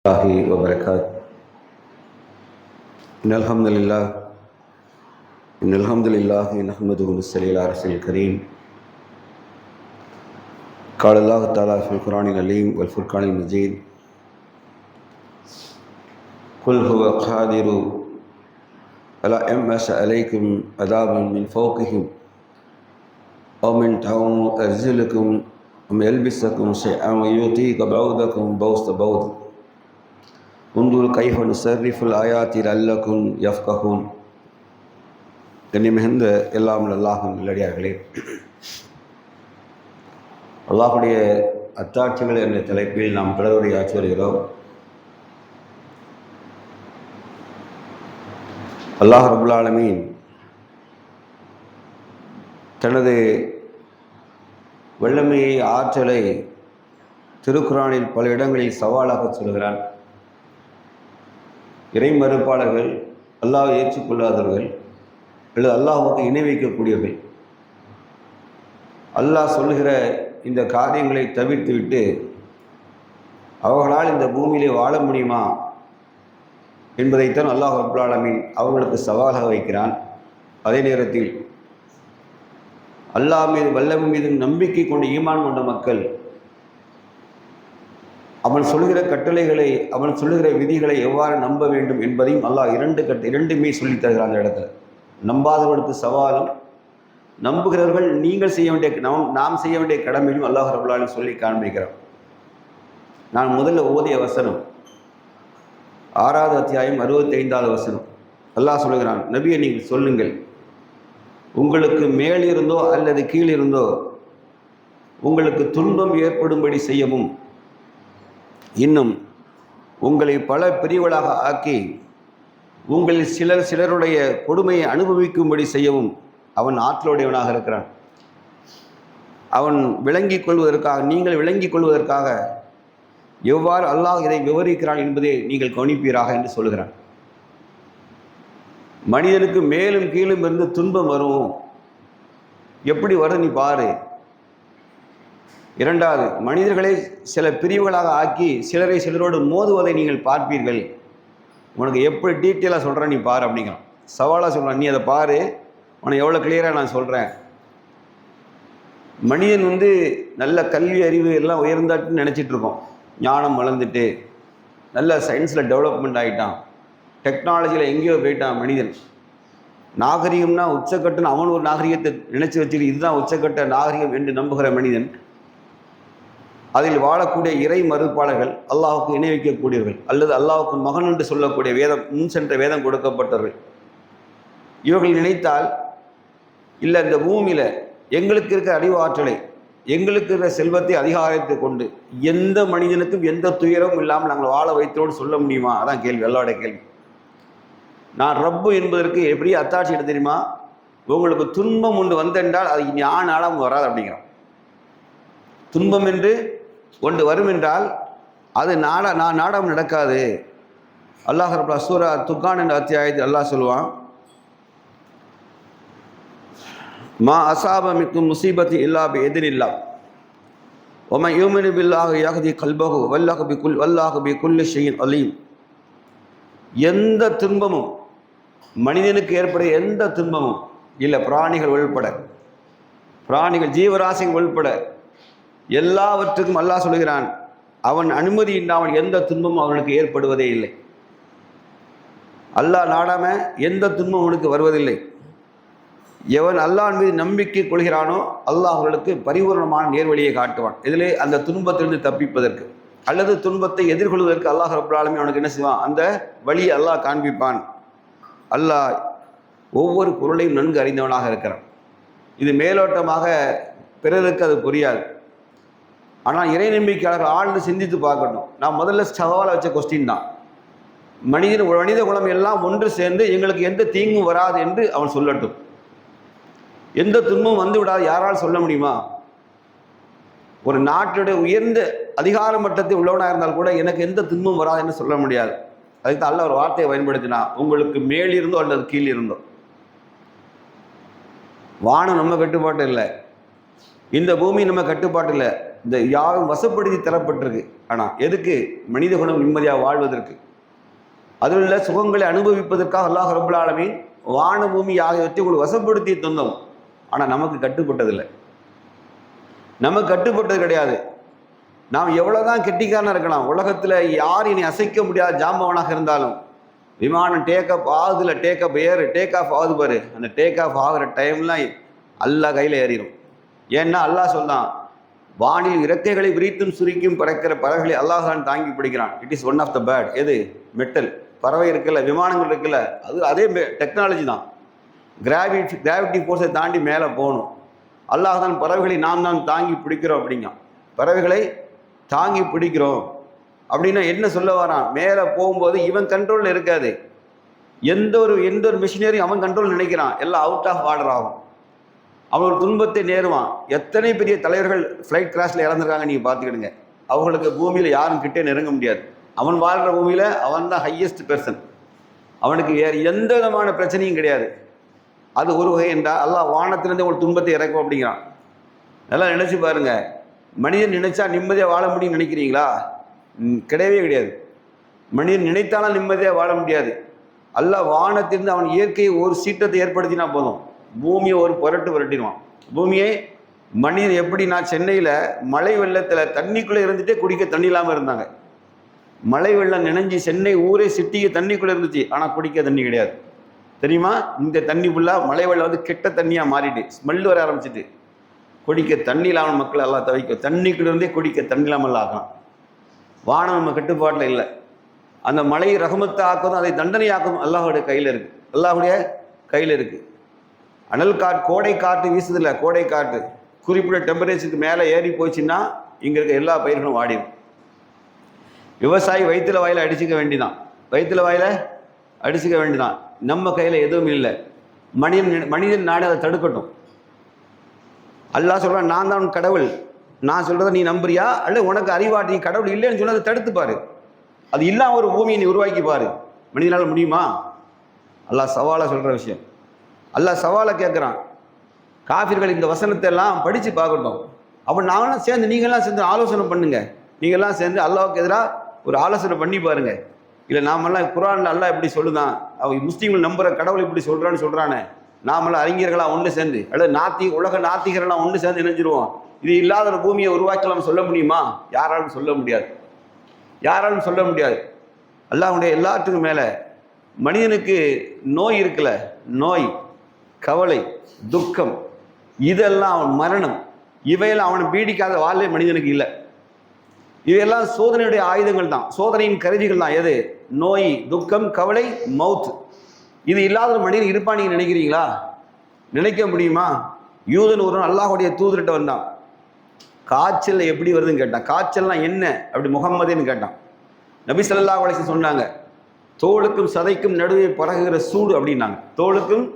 الله وبركاته. إن الحمد لله نحمده ونصلي على رسول الكريم. قال الله تعالى في القرآن العليم والفرقان المجيد: قل هو قادر على أن يبعث عليكم عذابا من فوقكم أو من تحت أرجلكم أم يلبسكم شيئا ويعطيك بعضكم بعضا உந்துல் கைஃப நுஸர்ரிஃபுல் ஆயாத்தி லஅல்லக்கும் யஃப்கஹூன். கண்ணியமிகுந்த எல்லாம் அல்லாஹ்வின் நல்லடியார்களே, அல்லாஹ்வுடைய அத்தாட்சிகள் என்ற தலைப்பில் நாம் தொடர்புரையாற்றி வருகிறோம். அல்லாஹ் ரப்புல் ஆலமீன் தனது வல்லமையை, ஆற்றலை திருக்குர்ஆனில் பல இடங்களில் சவாலாக சொல்கிறான். இறை மறுப்பாளர்கள், அல்லாஹ்வை ஏற்றுக்கொள்ளாதவர்கள் அல்லது அல்லாஹ்வுக்கு இணை வைக்கக்கூடியவர்கள் அல்லாஹ் சொல்லுகிற இந்த காரியங்களை தவிர்த்துவிட்டு அவர்களால் இந்த பூமியிலே வாழ முடியுமா என்பதைத்தான் அல்லாஹ் ரப்புல் ஆலமீன் அவர்களுக்கு சவாலாக வைக்கிறான். அதே நேரத்தில் அல்லாஹ் மீது, வல்லமை மீது நம்பிக்கை கொண்டு ஈமான் கொண்ட மக்கள் அவன் சொல்லுகிற கட்டளைகளை, அவன் சொல்லுகிற விதிகளை எவ்வாறு நம்ப வேண்டும் என்பதையும் அல்லாஹ் இரண்டுமே சொல்லித் தருகிறான். அந்த இடத்துல நம்பாதவர்களுக்கு சவாலும், நம்புகிறவர்கள் நீங்கள் செய்ய வேண்டிய, நாம் செய்ய வேண்டிய கடமையும் அல்லாஹ் ரப்புல் ஆலமீன் சொல்லி காண்பிக்கிறான். நான் முதல்ல ஓதிய வசனம் 6வது அத்தியாயம் 65வது வசனம். அல்லாஹ் சொல்லுகிறான், நபியை நீங்கள் சொல்லுங்கள், உங்களுக்கு மேலிருந்தோ அல்லது கீழிருந்தோ உங்களுக்கு துன்பம் ஏற்படும்படி செய்யவும், இன்னும் உங்களை பல பிரிவுகளாக ஆக்கி உங்களில் சிலருடைய கொடுமையை அனுபவிக்கும்படி செய்யவும் அவன் ஆற்றலுடையவனாக இருக்கிறான். அவன் விளங்கிக் கொள்வதற்காக, நீங்கள் விளங்கிக் கொள்வதற்காக எவ்வாறு அல்லாஹ் இதை விவரிக்கிறான் என்பதை நீங்கள் கவனிப்பீராக என்று சொல்கிறான். மனிதனுக்கு மேலும் கீழும் இருந்து துன்பம் வரும். எப்படி வரும் நீ பாரு. இரண்டாவது, மனிதர்களை சில பிரிவுகளாக ஆக்கி சிலரோடு மோதுவதை நீங்கள் பார்ப்பீர்கள். உனக்கு எப்படி டீட்டெயிலாக சொல்கிறேன் நீ பாரு அப்படிங்கிறான். சவாலாக சொல்கிறான், நீ அதை பாரு, உனக்கு எவ்வளோ கிளியராக நான் சொல்கிறேன். மனிதன் நல்ல கல்வி அறிவு எல்லாம் உயர்ந்தாட்டுன்னு நினச்சிட்ருக்கோம். ஞானம் வளர்ந்துட்டு நல்ல சயின்ஸில் டெவலப்மெண்ட் ஆகிட்டான், டெக்னாலஜியில் எங்கேயோ போயிட்டான் மனிதன். நாகரிகம்னா உச்சக்கட்டுன்னு அவன் ஒரு நாகரிகத்தை நினச்சி வச்சுட்டு இதுதான் உச்சக்கட்ட நாகரிகம் என்று நம்புகிற மனிதன், அதில் வாழக்கூடிய இறை மறுப்பாளர்கள், அல்லாஹுக்கு இணை வைக்கக்கூடியவர்கள் அல்லது அல்லாஹுக்கு மகன் என்று சொல்லக்கூடிய வேதம், முன் சென்ற வேதம் கொடுக்கப்பட்டவர்கள், இவர்கள் நினைத்தால் இல்லை, இந்த பூமியில் எங்களுக்கு இருக்கிற அறிவு ஆற்றலை, எங்களுக்கு இருக்கிற செல்வத்தை, அதிகாரத்தை கொண்டு எந்த மனிதனுக்கும் எந்த துயரமும் இல்லாமல் நாங்கள் வாழ வைத்தோடு சொல்ல முடியுமா? அதான் கேள்வி, எல்லாருடைய கேள்வி. நான் ரப்பு என்பதற்கு எப்படி அத்தாட்சி எடுத்து தெரியுமா? உங்களுக்கு துன்பம் ஒன்று வந்தென்றால் அது ஞான நாடம் வராது அப்படிங்கிறான். துன்பம் என்று ஒன்று வரும் என்றால் அது நாடகம் நடக்காது. அல்லாஹ் ரப்பல் சூரா துக்கான் என்ற அத்தியாயத்தில் அல்லாஹ் சொல்லுவான், மா அசாப மிக்கும் முசீபத்தி இல்லா பி இத்னில்லாஹ் வ மன் யுமினு பில்லாஹி யஹ்தி கல்பஹு வல்லாஹு பி குல்லி ஷைஇன் அலீம். எந்த துன்பமும், மனிதனுக்கு ஏற்பட எந்த துன்பமும் இல்லை, பிராணிகள் உள்பட, ஜீவராசிகள் உள்பட எல்லாவற்றுக்கும் அல்லாஹ் சொல்கிறான், அவன் அனுமதி இல்லாமல் எந்த துன்பமும் அவனுக்கு ஏற்படுவதே இல்லை. அல்லாஹ் நாடாம எந்த துன்பம் அவனுக்கு வருவதில்லை. எவன் அல்லாஹ் மீது நம்பிக்கை கொள்கிறானோ அல்லாஹ் அவர்களுக்கு பரிபூர்ணமான நேர்வழியை காட்டுவான். இதிலே அந்த துன்பத்திலிருந்து தப்பிப்பதற்கு அல்லது துன்பத்தை எதிர்கொள்வதற்கு அல்லாஹ் ரப்புல் ஆலமீன் அவனுக்கு என்ன செய்வான்? அந்த வழியை அல்லாஹ் காண்பிப்பான். அல்லாஹ் ஒவ்வொரு பொருளையும் நன்கு அறிந்தவனாக இருக்கிறான். இது மேலோட்டமாக பிறருக்கு அது புரியாது. ஆனால் இறை நம்பிக்கையாளர்கள் ஆழ்ந்து சிந்தித்து பார்க்கணும். நான் முதல்ல சவாலை வச்ச கொஸ்டின் தான், மனித குலம் எல்லாம் ஒன்று சேர்ந்து எங்களுக்கு எந்த தீங்கும் வராது என்று அவன் சொல்லட்டும். எந்த துன்பமும் வந்து விடாது யாரால் சொல்ல முடியுமா? ஒரு நாட்டுடைய உயர்ந்த அதிகார மட்டத்தில் உள்ளவனாக இருந்தால் கூட எனக்கு எந்த துன்பமும் வராது என்று சொல்ல முடியாது. அதுக்கு தான் அல்லாஹ் ஒரு வார்த்தையை பயன்படுத்தினா, உங்களுக்கு மேலிருந்தோ அல்லது கீழ் இருந்தோ. வானம் நம்ம கட்டுப்பாட்டு இல்லை, இந்த பூமி நம்ம கட்டுப்பாட்டு இல்லை, இந்த யாவும் வசப்படுத்தி தரப்பட்டிருக்கு. ஆனால் எதுக்கு? மனித குணம் நிம்மதியாக வாழ்வதற்கு, அதில் உள்ள சுகங்களை அனுபவிப்பதற்காக அல்லாஹ் ரப்பல் ஆலமீன் வான பூமி ஆகியவற்றை உங்களுக்கு வசப்படுத்தி தந்தோம். ஆனால் நமக்கு கட்டுப்பட்டதில்லை, நமக்கு கட்டுப்பட்டது கிடையாது. நாம் எவ்வளோதான் கெட்டிக்காரனாக இருக்கலாம், உலகத்தில் யார் இனி அசைக்க முடியாத ஜாம்பவனாக இருந்தாலும், விமானம் டேக்அப் ஆகுதுல, டேக்அப் டேக் ஆஃப் ஆகுது பாரு, அந்த டேக் ஆஃப் ஆகிற டைம்லாம் அல்லாஹ் கையில் ஏறிடும். ஏன்னா அல்லாஹ் சொன்னான், வானில் இறக்கைகளை விரித்தும் சுருக்கியும் பறக்கிற பறவைகளை அல்லாஹ் தான் தாங்கி பிடிக்கிறான். It is one of the bat. எது? மெட்டல் பறவை இருக்குல்ல, விமானங்கள் இருக்குல்ல, அது அதே டெக்னாலஜி தான். கிராவிட்டி ஃபோர்ஸை தாண்டி மேலே போகணும். அல்லாஹ் தான் பறவைகளை நாம் தான் தாங்கி பிடிக்கிறோம் அப்படிங்க. பறவைகளை தாங்கி பிடிக்கிறோம் அப்படின்னா என்ன சொல்ல வரான்? மேலே போகும்போது இவன் கண்ட்ரோலில் இருக்காது. எந்த ஒரு மிஷினரியும் அவன் கண்ட்ரோல் நினைக்கிறான், எல்லாம் அவுட் ஆஃப் ஆர்டர் ஆகும். அவன் ஒரு துன்பத்தை நேருவான். எத்தனை பெரிய தலைவர்கள் ஃப்ளைட் கிராஷில் இறந்துருக்காங்க நீங்கள் பார்த்துக்கிடுங்க. அவங்களுக்கு பூமியில் யாரும் கிட்டே நெருங்க முடியாது. அவன் வாழ்கிற பூமியில் அவன் தான் ஹையஸ்ட் பெர்சன். அவனுக்கு வேறு எந்த விதமான பிரச்சனையும் கிடையாது. அது ஒரு வகை என்றால் அல்லாஹ் வானத்திலிருந்து ஒரு துன்பத்தை இறக்கும் அப்படிங்கிறான். நல்லா நினச்சி பாருங்கள். மனிதன் நினைச்சா நிம்மதியாக வாழ முடியும்னு நினைக்கிறீங்களா? கிடையவே கிடையாது. மனிதன் நினைத்தாலும் நிம்மதியாக வாழ முடியாது. அல்லாஹ் வானத்திலிருந்து அவன் இயற்கையை ஒரு சீற்றத்தை ஏற்படுத்தினா போதும், பூமியை ஒரு புரட்டிடுவான். பூமியை மனிதன் எப்படி, நான் சென்னையில் மழை வெள்ளத்தில் தண்ணிக்குள்ளே இருந்துகிட்டே குடிக்க தண்ணி இல்லாமல் இருந்தாங்க. மழை வெள்ளம் நினைஞ்சி சென்னை ஊரே சிட்டிக்கு தண்ணிக்குள்ளே இருந்துச்சு, ஆனால் குடிக்க தண்ணி கிடையாது. தெரியுமா? இந்த தண்ணி ஃபுல்லாக மழை வெள்ளம் வந்து கெட்ட தண்ணியாக மாறிட்டு ஸ்மெல் வர ஆரம்பிச்சிட்டு குடிக்க தண்ணி இல்லாமல் மக்கள் எல்லாம் தவிக்கும். தண்ணிக்குள்ளே இருந்தே குடிக்க தண்ணி இல்லாமல் ஆகலாம். வானம் நம்ம கட்டுப்பாட்டில் இல்லை. அந்த மழையை ரஹமத்தை ஆக்குவதும் அதை தண்டனை ஆக்குவதும் அல்லாஹுடைய கையில் இருக்குது. அல்லாஹுடைய கையில் இருக்குது. அனல் காற்று, கோடை காற்று வீசுதில்லை. கோடை காற்று குறிப்பிட்ட டெம்பரேச்சருக்கு மேலே ஏறி போச்சுன்னா இங்கே இருக்க எல்லா பயிர்களும் வாடிடும். விவசாயி வயிற்றுல வாயில் அடிச்சுக்க வேண்டிதான், வயிற்றுல வாயில் அடிச்சுக்க வேண்டிதான். நம்ம கையில் எதுவும் இல்லை. மனிதன் நாடு அதை தடுக்கட்டும். அல்லாஹ் சொல்கிறான், நான் தான் கடவுள், நான் சொல்கிறத நீ நம்புறியா? அல்ல உனக்கு அறிவாட்டி கடவுள் இல்லைன்னு சொன்னதை தடுத்துப்பாரு. அது இல்லாமல் ஒரு பூமியை நீ உருவாக்கி பாரு. மனிதனால் முடியுமா? அல்லாஹ் சவாலாக சொல்கிற விஷயம். அல்லாஹ் சவாலை கேட்குறான். காஃபிர்கள் இந்த வசனத்தை எல்லாம் படித்து பார்க்கட்டும். அப்போ நாங்களாம் சேர்ந்து, நீங்கள்லாம் சேர்ந்து ஆலோசனை பண்ணுங்க. நீங்கள்லாம் சேர்ந்து அல்லாஹ்வுக்கு எதிராக ஒரு ஆலோசனை பண்ணி பாருங்கள். இல்லை நாமெல்லாம் குர்ஆனில் அல்லாஹ் இப்படி சொல்லுதான், முஸ்லீம்கள் நம்புகிற கடவுள் இப்படி சொல்கிறானே, நாமெல்லாம் அறிஞர்களாக ஒன்று சேர்ந்து, அல்லது உலக நாத்திகரெல்லாம் ஒன்று சேர்ந்து இணைஞ்சிருவோம். இது இல்லாத ஒரு பூமியை உருவாக்கலாம் சொல்ல முடியுமா? யாராலும் சொல்ல முடியாது, யாராலும் சொல்ல முடியாது. அல்லாஹ்வுடைய எல்லாத்துக்கும் மேலே மனிதனுக்கு நோய் இருக்குல்ல, நோய், கவலை, துக்கம், இதெல்லாம் அவன் மரணம், இவையெல்லாம் அவனை பீடிக்காத வாழ்வே மனிதனுக்கு இல்லை. இவையெல்லாம் சோதனையுடைய ஆயுதங்கள் தான், சோதனையின் கருவிகள் தான். எது? நோய், துக்கம், கவலை, மவுத். இது இல்லாத ஒரு மனிதன் இருப்பான் நீங்கள் நினைக்கிறீங்களா? நினைக்க முடியுமா? யூதன் ஒருவன் அல்லாஹ்வுடைய தூதர்கிட்ட வந்தான். காய்ச்சல் எப்படி வருதுன்னு கேட்டான். காய்ச்சல்னா என்ன அப்படி முகம்மதுன்னு கேட்டான். நபி ஸல்லல்லாஹு அலைஹி வஸல்லம் சொன்னாங்க, தோலுக்கும் சதைக்கும் நடுவே பரவுகிற சூடு அப்படின்னாங்க. தோலுக்கும்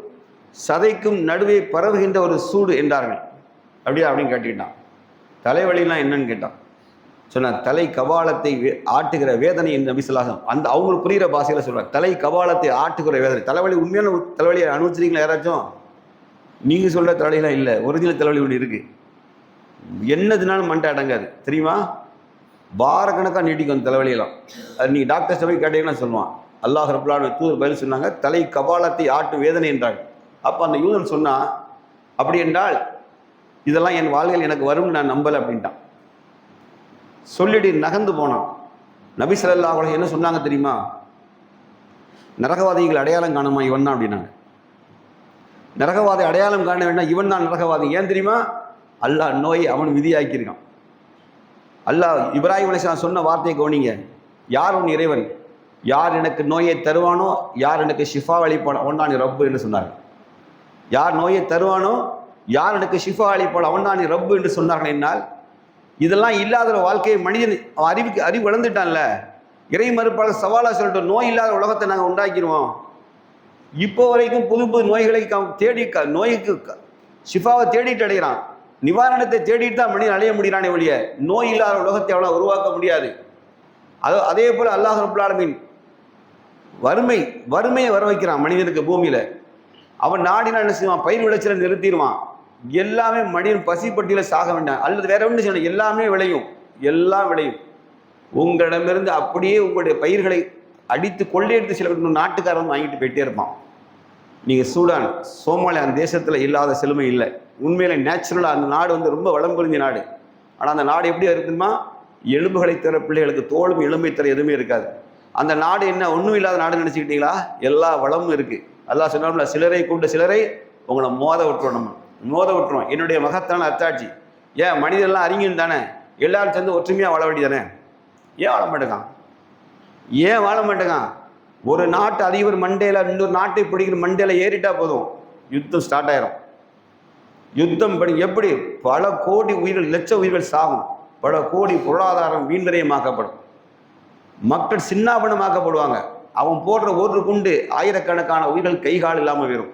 சதைக்கும் நடுவே பரவுகின்ற ஒரு சூடு என்றார்கள். அப்படியா அப்படின்னு கேட்டுக்கிட்டான். தலைவலிலாம் என்னன்னு கேட்டான். சொன்ன தலை கபாலத்தை ஆட்டுகிற வேதனை என்று நபி ஸல்லல்லாஹு அலைஹி வஸல்லம் அந்த அவங்களுக்கு புரிகிற பாஷையில் சொல்கிறார். தலை கபாலத்தை ஆட்டுகிற வேதனை. தலைவலி உண்மையான தலைவலியை அனுபவிச்சிருக்கீங்களா யாராச்சும்? நீங்கள் சொல்கிற தலைவலிலாம் இல்லை, ஒரிஜினல் தலைவலி ஒன்று இருக்குது. என்னதுனாலும் மண்டை அடங்காது, தெரியுமா? வாரக்கணக்காக நீட்டிக்கும் அந்த தலைவலியெல்லாம். அது நீங்கள் டாக்டர்ஸ் போய் கேட்டீங்கன்னா சொல்லுவான். அல்லாஹ் ரப்பல் ஆலமீன் தூதர் பதில் சொன்னாங்க, தலை கபாலத்தை ஆட்டு வேதனை என்றாங்க. அப்போ அந்த யூதன் சொன்னான், அப்படி என்றால் இதெல்லாம் என் வாழ்க்கையில் எனக்கு வரும்னு நான் நம்பலை அப்படின்ட்டான். சொல்லிட்டு நகர்ந்து போனான். நபி ஸல்லல்லாஹு அலைஹி என்ன சொன்னாங்க தெரியுமா? நரகவாதிகள் அடையாளம் காணுமா இவன் தான் அப்படின்னாங்க. நரகவாதி அடையாளம் காண வேண்டாம், இவன் தான் நரகவாதி. ஏன் தெரியுமா? அல்லாஹ் நோயை அவன் விதியாக்கியிருக்கான். அல்லாஹ் இப்ராஹிம் அலைஹிஸ்ஸலாம் சொன்ன வார்த்தையை கவனிங்க. யார் உன் இறைவன்? யார் எனக்கு நோயை தருவானோ, யார் எனக்கு ஷிஃபா அளிப்பானோ அவன் தான் ரப்பு என்று சொன்னார்கள். யார் நோயை தருவானோ, யார் எனக்கு ஷிஃபா அளிப்பானோ அவன் தான் ரப்பு என்று சொன்னார்கள். என்னால் இதெல்லாம் இல்லாத ஒரு வாழ்க்கையை மனிதன் அறிவு வளர்ந்துட்டான்ல. இறை மறுப்பாளர் சவாலாக சொல்லிட்டோம், நோய் இல்லாத உலகத்தை நாங்கள் உண்டாக்கிடுவோம். இப்போ வரைக்கும் புது புது நோய்களை தேடி, நோய்க்கு ஷிஃபாவை தேடிட்டு அடைகிறான், நிவாரணத்தை தேடிட்டு தான் மனிதன் அடைய முடிகிறானே ஒழிய நோய் இல்லாத உலகத்தை அவ்வளோ உருவாக்க முடியாது. அதே போல் அல்லாஹ் ரப்பல் ஆலமீன் வறுமையை வர வைக்கிறான் மனிதனுக்கு பூமியில். அவன் நாடினா என்ன செய்வான்? பயிர் விளைச்சலை நிறுத்திடுவான். எல்லாமே மனிதன் பசிப்பட்டியில் சாக வேண்டாம், அல்லது வேற ஒன்று சொன்ன எல்லாமே விளையும், எல்லாம் விளையும். உங்களிடமிருந்து அப்படியே உங்களுடைய பயிர்களை அடித்து கொள்ளையடித்து சில நாட்டுக்காரன் வாங்கிட்டு போயிட்டே இருப்பான். நீங்கள் சூடான், சோமாலியா அந்த தேசத்தில் இல்லாத செழுமை இல்லை. உண்மையில நேச்சுரலாக அந்த நாடு வந்து ரொம்ப வளம் புரிஞ்ச நாடு. ஆனால் அந்த நாடு எப்படி இருக்குதுமா, எலும்புகளை தர பிள்ளைகளுக்கு தோளும் எலும்பை தர எதுவுமே இருக்காது. அந்த நாடு என்ன ஒன்றும் இல்லாத நாடு நினச்சிக்கிட்டீங்களா? எல்லா வளமும் இருக்குது. அல்லாஹ் சொன்னார்ல, சிலரை கொண்டு சிலரை உங்களை மோத விட்டுரும், மோத விட்டுரும். என்னுடைய மகத்தான அத்தாட்சி. ஏன் மனிதெல்லாம் அறிஞன் தானே, எல்லாரும் சேர்ந்து ஒற்றுமையாக வாழ வேண்டி தானே. ஏன் வாழ மாட்டேங்கான்? ஏன் வாழ மாட்டேங்கான்? ஒரு நாட்டு அதிபர் மண்டையில் இன்னொரு நாட்டை பிடிக்கிற மண்டையில் ஏறிட்டா போதும், யுத்தம் ஸ்டார்ட் ஆயிரும். யுத்தம் எப்படி பல கோடி உயிர்கள், லட்ச உயிர்கள் சாகும், பல கோடி பொருளாதாரம் வீண்விரயமாக்கப்படும், மக்கள் சின்னாபனமாக்கப்படுவாங்க. அவன் போடுற ஒரு குண்டு ஆயிரக்கணக்கான உயிர்கள் கை கால் இல்லாமல் வரும்.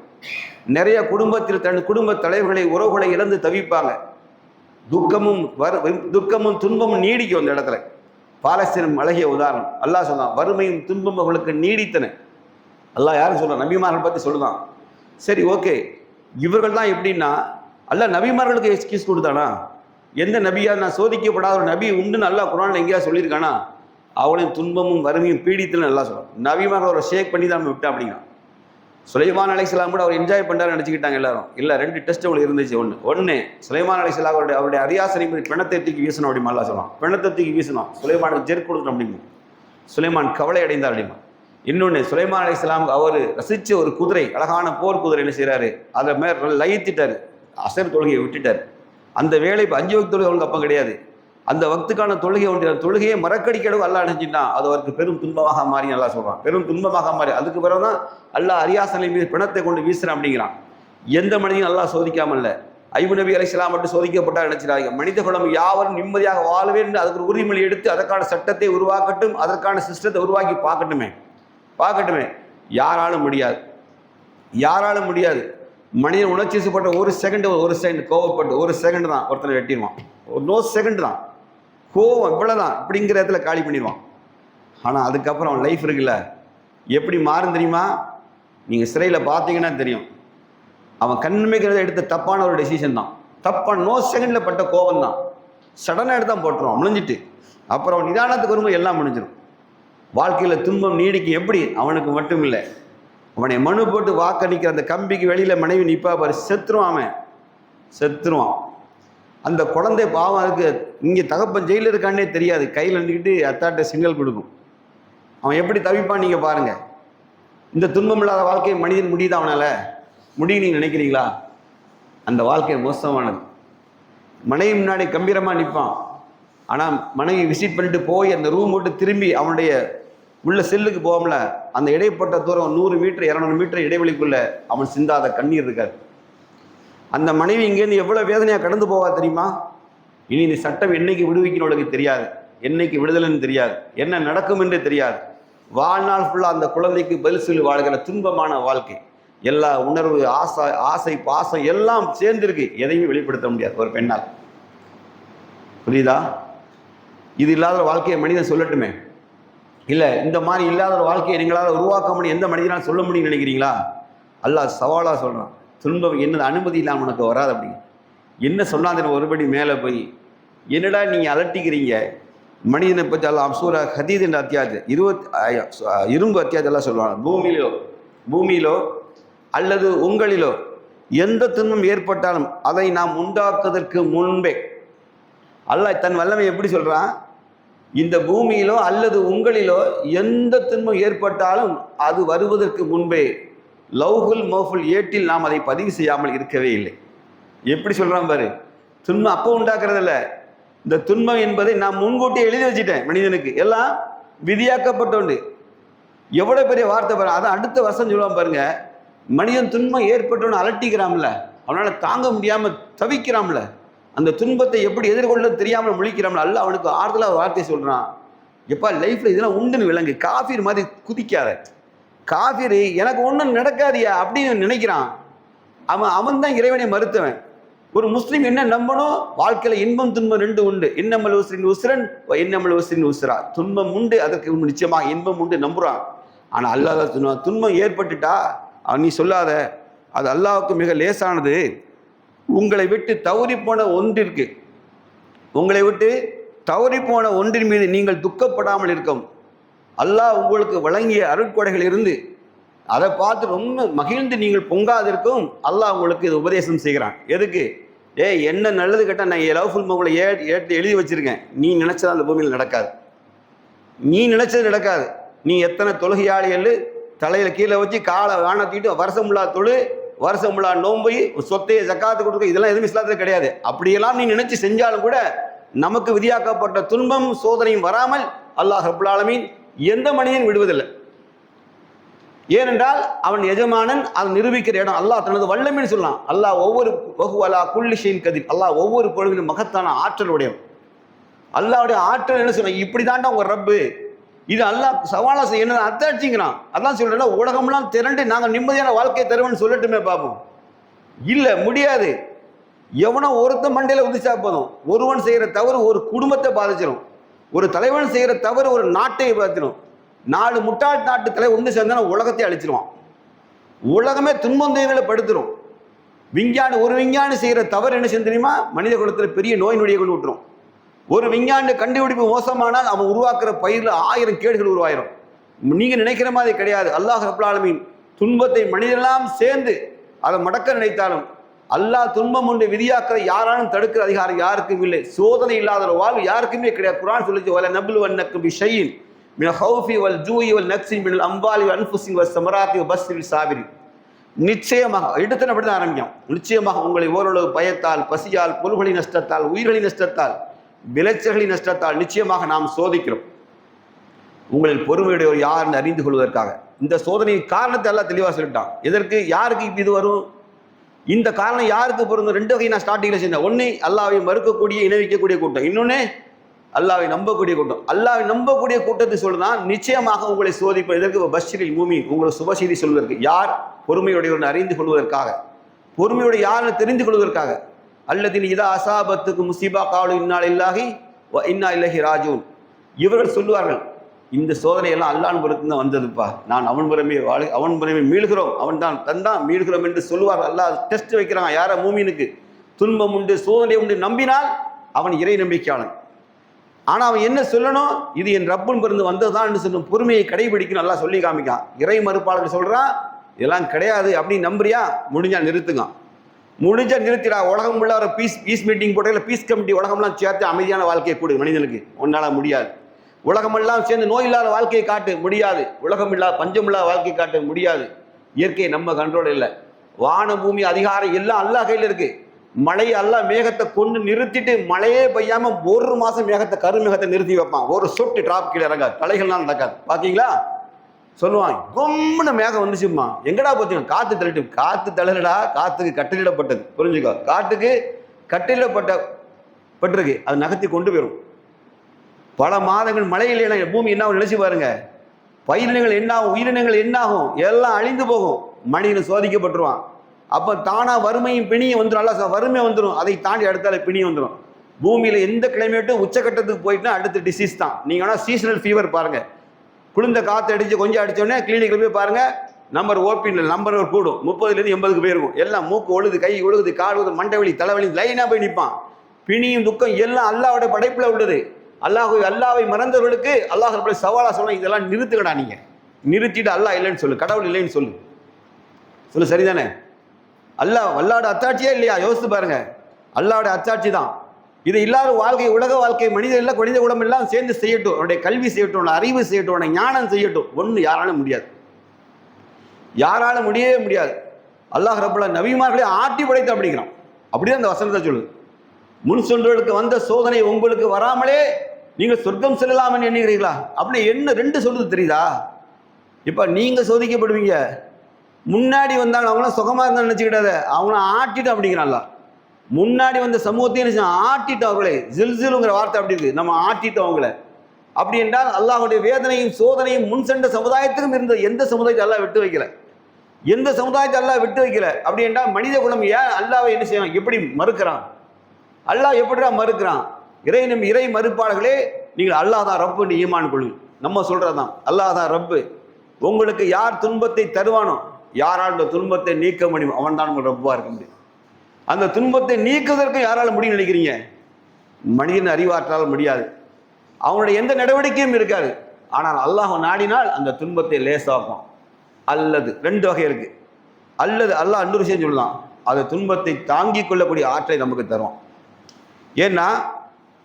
நிறைய குடும்பத்தில் தன் குடும்ப தலைவர்களை உறவுகளை இழந்து தவிப்பாங்க. துக்கமும் துன்பமும் நீடிக்கும் அந்த இடத்துல. பாலஸ்தீனம் அழகிய உதாரணம். அல்லாஹ் சொன்னான், வறுமையும் துன்பம் அவர்களுக்கு நீடித்தன. அல்லாஹ் யாரும் சொல்றான்? நபிமார்கள் பற்றி சொல்லுதான். சரி, ஓகே, இவர்கள் தான் எப்படின்னா, அல்லாஹ் நபிமார்களுக்கு எக்ஸ்கியூஸ் கொடுத்தானா? எந்த நபியா நான் சோதிக்கப்படாத ஒரு நபி உண்டுன்னு அல்லாஹ் குர்ஆன்ல எங்கேயா சொல்லியிருக்கானா? அவளையும் துன்பமும் வறுமையும் பீடித்துன்னு நல்லா சொல்றான். நபிமார்கள் அவரை ஷேக் பண்ணி தான் விட்டா அப்படிங்க. சுலைமான் அலைஹிஸ்ஸலாம் கூட அவர் என்ஜாய் பண்ணாரு நினச்சிக்கிட்டாங்க எல்லாரும். இல்லை, 2 டெஸ்ட் அவங்களுக்கு இருந்துச்சு. ஒன்று சுலைமான் அலைஹிஸ்ஸலாம் அவருடைய அரியாசனை மீது பிணத்தை தூக்கி வீசணும் அப்படிமா அல்லா சொல்லலாம். பிணத்தை தூக்கி வீசணும், சுலைமானுக்கு ஜெர்க் கொடுக்கணும் அப்படிங்க. சுலைமான் கவலை அடைந்தார் அப்படிமா. இன்னொன்று, சுலைமான் அலைஹிஸ்ஸலாம் அவர் ரசித்த ஒரு குதிரை, அழகான போர் குதிரை என்ன செய்கிறாரு, அதை மேலே லயித்திட்டார், அசர் தொழுகையை விட்டுட்டார். அந்த வேலை இப்போ 5 வக்து தொழுகை அவங்களுக்கு அப்போ கிடையாது. அந்த வக்துக்கான தொழுகையை மறக்கடிக்கடவு அல்லாஹ் நினைச்சிட்டான். அது அவருக்கு பெரும் துன்பமாக மாறி நல்லா சொல்கிறான், பெரும் துன்பமாக மாறி. அதுக்கு பிறகுதான் அல்லாஹ் அரியாசனை மீது பிணத்தை கொண்டு வீசுறான் அப்படிங்கிறான். எந்த மனிதனும் அல்லாஹ் சோதிக்காமல் இல்லை. ஐயூப் நபி அலைஹிஸ்ஸலாம் மட்டும் சோதிக்கப்பட்டால் நினைச்சிடாங்க. மனித குலம் யாவரும் நிம்மதியாக வாழவே என்று அதுக்கு ஒரு உறுதிமொழி எடுத்து அதற்கான சட்டத்தை உருவாக்கட்டும், அதற்கான சிஸ்டத்தை உருவாக்கி பார்க்கட்டுமே. யாராலும் முடியாது. மனிதன் உணர்ச்சிப்பட்ட ஒரு செகண்ட் கோவப்பட்டு ஒரு செகண்ட் தான் ஒருத்தனை வெட்டிடுவான். நோ செகண்ட் தான் கோவம், இவ்வளோதான், இப்படிங்கிற இடத்துல காலி பண்ணிடுவான். ஆனால் அதுக்கப்புறம் அவன் லைஃப் இருக்குல்ல, எப்படி மாறும் தெரியுமா? நீங்கள் சிறையில் பார்த்தீங்கன்னா தெரியும். அவன் கண்மைக்கிறத எடுத்த தப்பான ஒரு டெசிஷன் தான், தப்பான நோ செகண்டில் பட்ட கோபம் தான், சடனாக எடுத்து தான் போட்டுருவான் முடிஞ்சிட்டு. அப்புறம் நிதானத்துக்கு வரும்போது எல்லாம் முடிஞ்சிடும். வாழ்க்கையில் துன்பம் நீடிக்கும். எப்படி? அவனுக்கு மட்டும் இல்லை, அவனை மனு போட்டு வாக்களிக்கிற அந்த கம்பிக்கு வெளியில் மனைவி நிற்பா பாரு, செத்துருவான். அந்த குழந்தை பாவம், அதுக்கு இங்கே தகப்பன் ஜெயிலில் இருக்கானே தெரியாது, கையில் நின்றுக்கிட்டு அத்தாட்ட சிங்கல் கொடுக்கும். அவன் எப்படி தவிப்பான் நீங்கள் பாருங்கள். இந்த துன்பம் இல்லாத வாழ்க்கையை மனிதன் முடியுது அவனால்? முடியும் நீங்கள் நினைக்கிறீங்களா? அந்த வாழ்க்கை மோசமானது. மனைவி முன்னாடி கம்பீரமாக நிற்பான். ஆனால் மனைவி விசிட் பண்ணிட்டு போய் அந்த ரூம் விட்டு திரும்பி அவனுடைய உள்ள செல்லுக்கு போவோம்ல, அந்த இடைப்பட்ட தூரம் 100 மீட்டர் 200 மீட்டர் இடைவெளிக்குள்ள அவன் சிந்தாத கண்ணீர் இருக்காது. அந்த மனைவி இங்கேருந்து எவ்வளோ வேதனையாக கடந்து போவா தெரியுமா? இனி இந்த சட்டம் என்னைக்கு விடுவிக்கணும்னு தெரியாது, என்னைக்கு விடுதலைன்னு தெரியாது, என்ன நடக்கும் என்று தெரியாது. வாழ்நாள் ஃபுல்லாக அந்த குழந்தைக்கு பதில் சொல்லி வாழ்கிற துன்பமான வாழ்க்கை. எல்லா உணர்வு, ஆசை, பாசம் எல்லாம் சேர்ந்துருக்கு. எதையும் வெளிப்படுத்த முடியாது ஒரு பெண்ணால். புரியுதா? இது இல்லாத வாழ்க்கையை மனிதன் சொல்லட்டுமே. இல்லை, இந்த மாதிரி இல்லாத ஒரு வாழ்க்கையை நீங்களால் உருவாக்க முடியும் எந்த மனிதனால் சொல்ல முடியும்னு நினைக்கிறீங்களா? அல்லாஹ் சவாலாக சொல்கிறான், துன்பம் என்னது அனுமதி இல்லாமல் உனக்கு வராது அப்படின்னு. என்ன சொன்னாங்க ஒருபடி மேலே போய், என்னடா நீங்கள் அலட்டிக்கிறீங்க மனிதனை பற்றி? அல்லாஹ் சூரா ஹதீத் என்ற அத்தியாயத்தில் 20 அத்தியாயத்தெல்லாம் சொல்லுவாங்க. பூமியிலோ அல்லது உங்களிலோ எந்த துன்பம் ஏற்பட்டாலும் அதை நாம் உண்டாக்குவதற்கு முன்பே, அல்லாஹ் தன் வல்லமை எப்படி சொல்கிறான்? இந்த பூமியிலோ அல்லது உங்களிலோ எந்த துன்பம் ஏற்பட்டாலும் அது வருவதற்கு முன்பே லவ்ஹுல் மஹ்ஃபூல் ஏட்டில் நாம் அதை பதிவு செய்யாமல் இருக்கவே இல்லை. எப்படி சொல்கிறான் பாரு. துன்பம் அப்போ உண்டாக்குறதில்ல, இந்த துன்பம் என்பதை நான் முன்கூட்டி எழுதி வச்சுட்டேன். மனிதனுக்கு எல்லாம் விதியாக்கப்பட்டோண்டு. எவ்வளோ பெரிய வார்த்தை பாரு. அதான் அடுத்த வருஷம் சொல்லுவான் பாருங்க. மனிதன் துன்பம் ஏற்பட்டோன்னு அலட்டிக்கிறான்ல, அவனால் தாங்க முடியாமல் தவிக்கிறான்ல, அந்த துன்பத்தை எப்படி எதிர்கொள்ள தெரியாமல் முழிக்கிறான்ல, அல்ல அவனுக்கு ஆறுதலாக வார்த்தை சொல்கிறான். எப்பா லைஃப்பில் இதெல்லாம் உண்டுன்னு விளங்கு. காஃபீர் மாதிரி குதிக்காத. காஃபீர் எனக்கு ஒன்றும் நடக்காதியா அப்படின்னு நினைக்கிறான். அவன் தான் இறைவனை மறுத்தவன். ஒரு முஸ்லீம் என்ன நம்பணும்? வாழ்க்கையில் இன்பம் துன்பம் 2 உண்டு. இன்னமல் உஸ்ரின் உஸ்ரன் இன்னமல் உஸ்ரின் உஸ்ரா. துன்பம் உண்டு, அதற்கு நிச்சயமாக இன்பம் உண்டு நம்புகிறான். ஆனால் அல்லாஹ் துன்பம் ஏற்பட்டுட்டா நீ சொல்லாத, அது அல்லாஹ்வுக்கு மிக லேசானது. உங்களை விட்டு தவறிப்போன ஒன்றிற்கு, உங்களை விட்டு தவறிப்போன ஒன்றின் மீது நீங்கள் துக்கப்படாமல் இருக்கும். அல்லாஹ் உங்களுக்கு வழங்கிய அருட்கொடைகள் இருந்து அதை பார்த்து ரொம்ப மகிழ்ந்து நீங்கள் பொங்காதிருக்கும் அல்லாஹ் உங்களுக்கு இது உபதேசம் செய்கிறான். எதுக்கு? என்ன நல்லது கேட்டால் நான் லவ்ஃபுல் மகளை எழுதி வச்சிருக்கேன், நீ நினைச்சது அந்த பூமியில் நடக்காது. நீ நினைச்சது நடக்காது. நீ எத்தனை தொழுகையாளிகள் தலையில கீழே வச்சு காலை வானத்திட்டு வருஷமுள்ளா தொழு, வருஷமுள்ளா நோம்பு, சொத்தையை ஜக்காத்து கொடுக்க, இதெல்லாம் எதுவும் இஸ்லாத்துல கிடையாது. அப்படியெல்லாம் நீ நினைச்சு செஞ்சாலும் கூட நமக்கு விதியாக்கப்பட்ட துன்பம் சோதனையும் வராமல் அல்லாஹ் ரப்புல் ஆலமீன் எந்த மனிதன் விடுவதில்லை. ஏனென்றால் அவன் எஜமானன், அதை நிரூபிக்கிற இடம். அல்லாஹ் தனது வல்லமைன்னு சொல்லலாம். அல்லாஹ் ஒவ்வொரு வகுவலா குல்லிஷின் கதிர், அல்லாஹ் ஒவ்வொரு பொழுதிலும் மகத்தான ஆற்றல் உடையவன். அல்லாஹ்வுடைய ஆற்றல் என்ன சொன்ன, இப்படி தாண்டா உங்க ரப்பு, இது அல்லாஹ் சவாலா செய்ய என்ன அத்தாட்சிங்கிறான். அதான் சொல்றேன், உலகம்லாம் திரண்டு நாங்கள் நிம்மதியான வாழ்க்கையை தருவோம்னு சொல்லட்டுமே பார்ப்போம். இல்லை, முடியாது. எவனோ ஒருத்த மண்டையில உதிச்சா போதும். ஒருவன் செய்யற தவறு ஒரு குடும்பத்தை பாதிச்சிடும், ஒரு தலைவன் செய்யற தவறு ஒரு நாட்டை பாதிச்சிடும். 4 முட்டாள் நாட்டு தலைவர் ஒன்று சேர்ந்தா உலகத்தை அழிச்சிருவான். உலகமே துன்பந்தங்களை படுத்துரும். ஒரு விஞ்ஞானி செய்யற தவறு என்ன செய்ய தெரியுமா, மனித குலத்தில் பெரிய நோய் நொடியை கொண்டு விட்டுரும். ஒரு விஞ்ஞானி கண்டுபிடிப்பு மோசமானால் அவன் உருவாக்குற பயிரில் 1000 கேடுகள் உருவாயிரும். நீங்க நினைக்கிற மாதிரி கிடையாது. அல்லாஹ் ரப்புல் ஆலமீன் துன்பத்தை மனிதெல்லாம் சேர்ந்து அதை மடக்க நினைத்தாலும் அல்லாஹ் துன்பம் ஒன்று விதியாக்கிற யாராலும் தடுக்கிற அதிகாரம் யாருக்கும் இல்லை. சோதனை இல்லாத ஒரு வாழ்வு யாருக்குமே கிடையாது. குர்ஆன் சொல்லிச்சு, வல நப்லுவன்னக்கும் பிஷையின் மினல் ஹௌஃபி வல் ஜூஇ வல் நக்ஸி மினல் அம்வாலி வல் அன்ஃபுஸி வஸ்ஸமராத்தி வபஸ்ஸிரிஸ் சாபிரின். நிச்சயமாக எடுத்து அப்படி தான் ஆரம்பிக்கும். நிச்சயமாக உங்களை ஓரளவு பயத்தால், பசியால், பொருள்களின் நஷ்டத்தால், உயிர்களின் நஷ்டத்தால், விளைச்சல்களின் நஷ்டத்தால் நிச்சயமாக நாம் சோதிக்கிறோம். உங்களில் பொறுமையுடையவர் யாருன்னு அறிந்து கொள்வதற்காக. இந்த சோதனையின் காரணத்தை எல்லாம் தெளிவாக சொல்லிட்டான். எதற்கு, யாருக்கு இது வரும், இந்த காரணம் யாருக்கு பொருந்தும்? 2 வகை நான் ஸ்டார்டிங்கில் சொன்னேன். ஒன்று அல்லாஹ்வை மறுக்கக்கூடிய இணைவிக்கக்கூடிய கூட்டம், இன்னொன்று அல்லாஹ்வை நம்பக்கூடிய கூட்டம். அல்லாஹ்வை நம்பக்கூடிய கூட்டத்தை சொல்லுதான் நிச்சயமாக உங்களை சோதிப்பது. இதற்கு பஷ்ஷிரில் மூமின், உங்களை சுபசெய்தி சொல்வதற்கு. யார் பொறுமையுடையவர்னு அறிந்து கொள்வதற்காக, பொறுமையுடைய யாருன்னு தெரிந்து கொள்வதற்காக. அல்லதின் இதா அசாபத்துக்கு முசீபா காலு இன்னா லில்லாஹி வ இன்னா இலைஹி ராஜிஊன். இவர்கள் சொல்லுவார்கள், இந்த சோதனையெல்லாம் அல்லாஹ்வின் புறத்து தான் வந்ததுப்பா, நான் அவன் புறமே மீள்கிறோம், அவன் தான் தந்தான் மீள்கிறோம் என்று சொல்லுவார். அல்லாஹ் டெஸ்ட் வைக்கிறான் யார, மூமினுக்கு துன்பம் உண்டு சோதனை உண்டு நம்பினால் அவன் இறை நம்பிக்கையாளன். ஆனால் அவன் என்ன சொல்லணும், இது என் ரப்பன் பிறந்து வந்ததுதான் என்று சொல்லும். பொறுமையை கடைபிடிக்கணும். அல்லாஹ் சொல்லி காமிக்கான். இறை மறுப்பாளர்கள் சொல்றான் இதெல்லாம் கிடையாது அப்படின்னு நம்புறியா, முடிஞ்சா நிறுத்துங்க, முடிஞ்சா நிறுத்திடா. உலகம் உள்ள ஒரு பீஸ் மீட்டிங் போட்டதில்ல, பீஸ் கமிட்டி உலகம்லாம் சேர்த்து அமைதியான வாழ்க்கையை கொடு மனிதனுக்கு. உன்னால முடியாது. உலகமெல்லாம் சேர்ந்து நோய் இல்லாத வாழ்க்கையை காட்டு, முடியாது. உலகம் இல்லாத பஞ்சம் இல்லாத வாழ்க்கையை காட்ட முடியாது. இயற்கையை நம்ம கண்ட்ரோல் இல்லை. வான பூமி அதிகாரம் எல்லாம் அல்லாஹ் கையில் இருக்கு. மழை அல்லாஹ் மேகத்தை கொண்டு நிறுத்திட்டு மழையே பெய்யாம 1 மாசம் மேகத்தை கருமேகத்தை நிறுத்தி வைப்பான். ஒரு சொட்டு டிராப் கீழே இறங்காது, தலைகள்லாம் நடக்காது. பாத்தீங்களா, சொல்லுவாங்க கொம்முன்னு மேகம் வந்துச்சுமா, எங்கடா போச்சு, காத்து தள்ளிட்டு. காத்து தள்ளடா, காத்துக்கு கட்டளிடப்பட்டது, புரிஞ்சுக்கோ. காட்டுக்கு கட்டளிடப்பட்டிருக்கு, அது நகர்த்தி கொண்டு போயிடும். பல மாதங்கள் மழை இல்லைன்னா பூமி என்ன நினைச்சு பாருங்க. பயிரினங்கள் என்ன ஆகும், உயிரினங்கள் என்ன ஆகும், எல்லாம் அழிந்து போகும். மனிதன் சோதிக்கப்பட்டுருவான். அப்போ தானா வறுமையும் பிணியும் வந்துடும். நல்லா வறுமை வந்துடும், அதை தாண்டி அடுத்தால பிணியும் வந்துடும். பூமியில எந்த கிளைமேட்டும் உச்சக்கட்டத்துக்கு போயிட்டுனா அடுத்த டிசீஸ் தான். நீங்க வேணா சீசனல் ஃபீவர் பாருங்க. குளிர்ந்த காற்று அடிச்சு கொஞ்சம் அடிச்சோடனே கிளினிக்கில் போய் பாருங்க, நம்பர் ஓபியில் நம்பர் கூடும், 30லேருந்து 80க்கு போயிருக்கும். எல்லாம் மூக்கு ஒழுது, கை ஒழுகுது, கால் ஒழுது, மண்டை வலி, தலைவலி, லைனாக போய் நிற்பான். பிணியும் துக்கம் எல்லாம் அல்லாஹ்வுடைய படைப்பில் உள்ளது. அல்லாஹ்வை மறந்தவர்களுக்கு அல்லாஹ் சவாலா சொல்ல, இதெல்லாம் நிறுத்துக்கடா, நீங்க நிறுத்திட்டு அல்லாஹ் இல்லைன்னு சொல்லு, கடவுள் இல்லைன்னு சொல்லு. சொல்லு, சரிதானே? அல்லாஹ்வோட அத்தாட்சியே இல்லையா? யோசித்து பாருங்க. அல்லாஹ்வோட அத்தாட்சி தான். இது இல்லாத வாழ்க்கை, உலக வாழ்க்கை, மனித குலம் எல்லாம் சேர்ந்து செய்யட்டும். அவருடைய கல்வி செய்யட்டும், அறிவு செய்யட்டும், ஞானம் செய்யட்டும். ஒன்று யாராலும் முடியாது, யாராலும் முடியவே முடியாது. அல்லாஹ் ரப்புல் நபிமார்களை ஆட்டி படைத்து அப்படிங்கிறான். அப்படிதான் அந்த வசனத்தை சொல்லுது. முன் சொல்றதுக்கு வந்த சோதனை உங்களுக்கு வராமலே நீங்க சொர்க்கம் செல்லலாம்னு எண்ணுகிறீங்களா? அப்படி என்ன 2 சொல்லுது தெரியுதா? இப்ப நீங்க சோதிக்கப்படுவீங்க. முன்னாடி வந்தாங்க அவங்களாம் சுகமா இருந்தா நினைச்சுக்கிட்டாத, அவங்கள ஆட்டிட்டு அப்படிங்கிறான்ல. முன்னாடி வந்த சமூகத்தையும் ஆட்டிட்டு அவங்களே, ஜில்சிலுங்கிற வார்த்தை அப்படி இருக்கு, நம்ம ஆட்டிட்டோம் அவங்கள. அப்படி என்றால் அல்லாஹ்வுடைய வேதனையும் சோதனையும் முன் சென்ற சமுதாயத்துக்கும் இருந்தது. எந்த சமுதாயத்தை அல்லாஹ் விட்டு வைக்கல, எந்த சமுதாயத்தை அல்லாஹ் விட்டு வைக்கல. அப்படி என்றால் மனித குலம் ஏன் அல்லாஹ்வை என்ன செய்யணும், எப்படி மறுக்கிறான்? அல்லாஹ் எப்படிதான் மறுக்கிறான்? இறை மறுப்பாளர்களே, நீங்கள் அல்லாஹ் தான் ரப்புன்னு ஈமான் கொள்ளுங்கள். நம்ம சொல்றதுதான், அல்லாஹ் தான் ரப்பு. உங்களுக்கு யார் துன்பத்தை தருவானோ, யாரால் இந்த துன்பத்தை நீக்க முடியும், அவன் தான் உங்கள் ரப்பா இருக்க முடியும். அந்த துன்பத்தை நீக்குவதற்கு யாரால முடியும் நினைக்கிறீங்க? மனிதன் அறிவாற்றால் முடியாது, அவனுடைய எந்த நடவடிக்கையும் இருக்காது. ஆனால் அல்லாஹ் நாடினால் அந்த துன்பத்தை லேசாக்கும். அல்லது ரெண்டு வகை இருக்கு. அல்லது அல்லாஹ் இன்னொரு விஷயம் சொல்லலாம், அந்த துன்பத்தை தாங்கிக் கொள்ளக்கூடிய ஆற்றலை நமக்கு தரும். ஏன்னா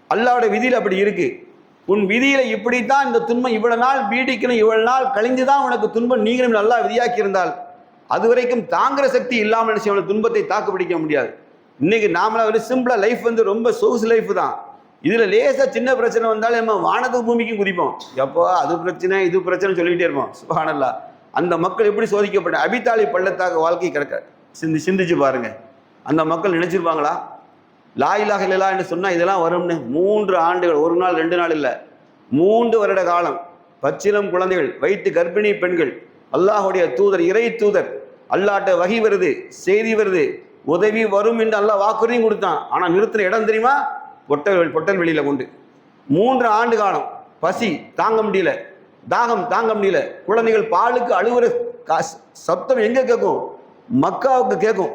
அல்லாஹ்வுடைய விதியில் அப்படி இருக்கு. உன் விதியில இப்படித்தான் இந்த துன்பம் இவ்வளவு நாள் பீடிக்கணும், இவ்வளவு நாள் கழிந்துதான் உனக்கு துன்பம் நீங்களும் நல்லா விதியாக்கி இருந்தால் அது வரைக்கும் தாங்குற சக்தி இல்லாமல் நினைச்சு துன்பத்தை தாக்கு பிடிக்க முடியாது. இன்னைக்கு நாமளா வந்து சிம்பிளா லைஃப் வந்து ரொம்ப சொகுசு லைஃப் தான். இதுல லேசா சின்ன பிரச்சனை வந்தாலும் நம்ம வானத்து பூமிக்கும் குதிப்போம். எப்போ அது பிரச்சனை இது பிரச்சனை சொல்லிக்கிட்டே இருப்போம். சுப்ஹானல்லாஹ். அந்த மக்கள் எப்படி சோதிக்கப்பட்ட அபித்தாலி பள்ளத்தாக வாழ்க்கை கிடக்க சிந்திச்சு பாருங்க. அந்த மக்கள் நினைச்சிருப்பாங்களா லா இலாஹ இல்லல்லாஹ் என்று சொன்னா இதெல்லாம் வரும்னு? 3 ஆண்டுகள், ஒரு நாள் 2 நாள் இல்லை, 3 வருட காலம் பச்சிலம் குழந்தைகள், வயிற்று கர்ப்பிணி பெண்கள், அல்லாஹுடைய தூதர், இறை தூதர், அல்லாஹ்ட்ட வகி வருது, செய்தி வருது, உதவி வரும் என்று அல்லாஹ் வாக்குறுதியும் கொடுத்தான். ஆனால் நிறுத்தின இடம் தெரியுமா? பொட்டல் வெளியில கொண்டு 3 ஆண்டு காலம் பசி தாங்க முடியல, தாகம் தாங்க முடியல. குழந்தைகள் பாலுக்கு அழுவுற சப்தம் எங்க கேட்கும்? மக்காவுக்கு கேட்கும்.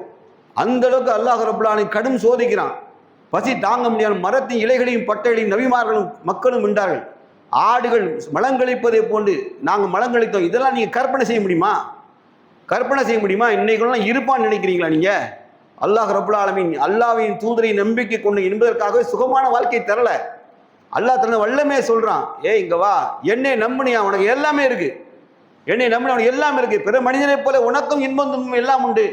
அந்த அளவுக்கு அல்லாஹ் ரப்பல் ஆலமீன் கடும் சோதிக்கிறான். பசி தாங்க முடியாத மரத்தின் இலைகளையும் பட்டைகளையும் நபிமார்களும் மக்களும் உண்டார்கள். ஆடுகள் மலங்களிப்பதை போன்று நாங்கள் மலங்களித்தோம். இதெல்லாம் நீங்க கற்பனை செய்ய முடியுமா? கற்பனை செய்ய முடியுமா? இன்னைக்கெல்லாம் இருப்பான்னு நினைக்கிறீங்களா நீங்க? அல்லாஹ் ரப்பல் ஆலமீன் அல்லாஹ்வின் தூதரை நம்பிக்கை கொண்டு என்பதற்காகவே சுகமான வாழ்க்கை தரல. அல்லாஹ் தன்னை வல்லமே சொல்றான், இங்க வா, என்னை நம்பினியா, உனக்கு எல்லாமே இருக்கு. என்னை நம்பின உனக்கு எல்லாமே இருக்கு. பிற மனிதனை போல உனக்கும் இன்பம் துன்பம் எல்லாம் உண்டு.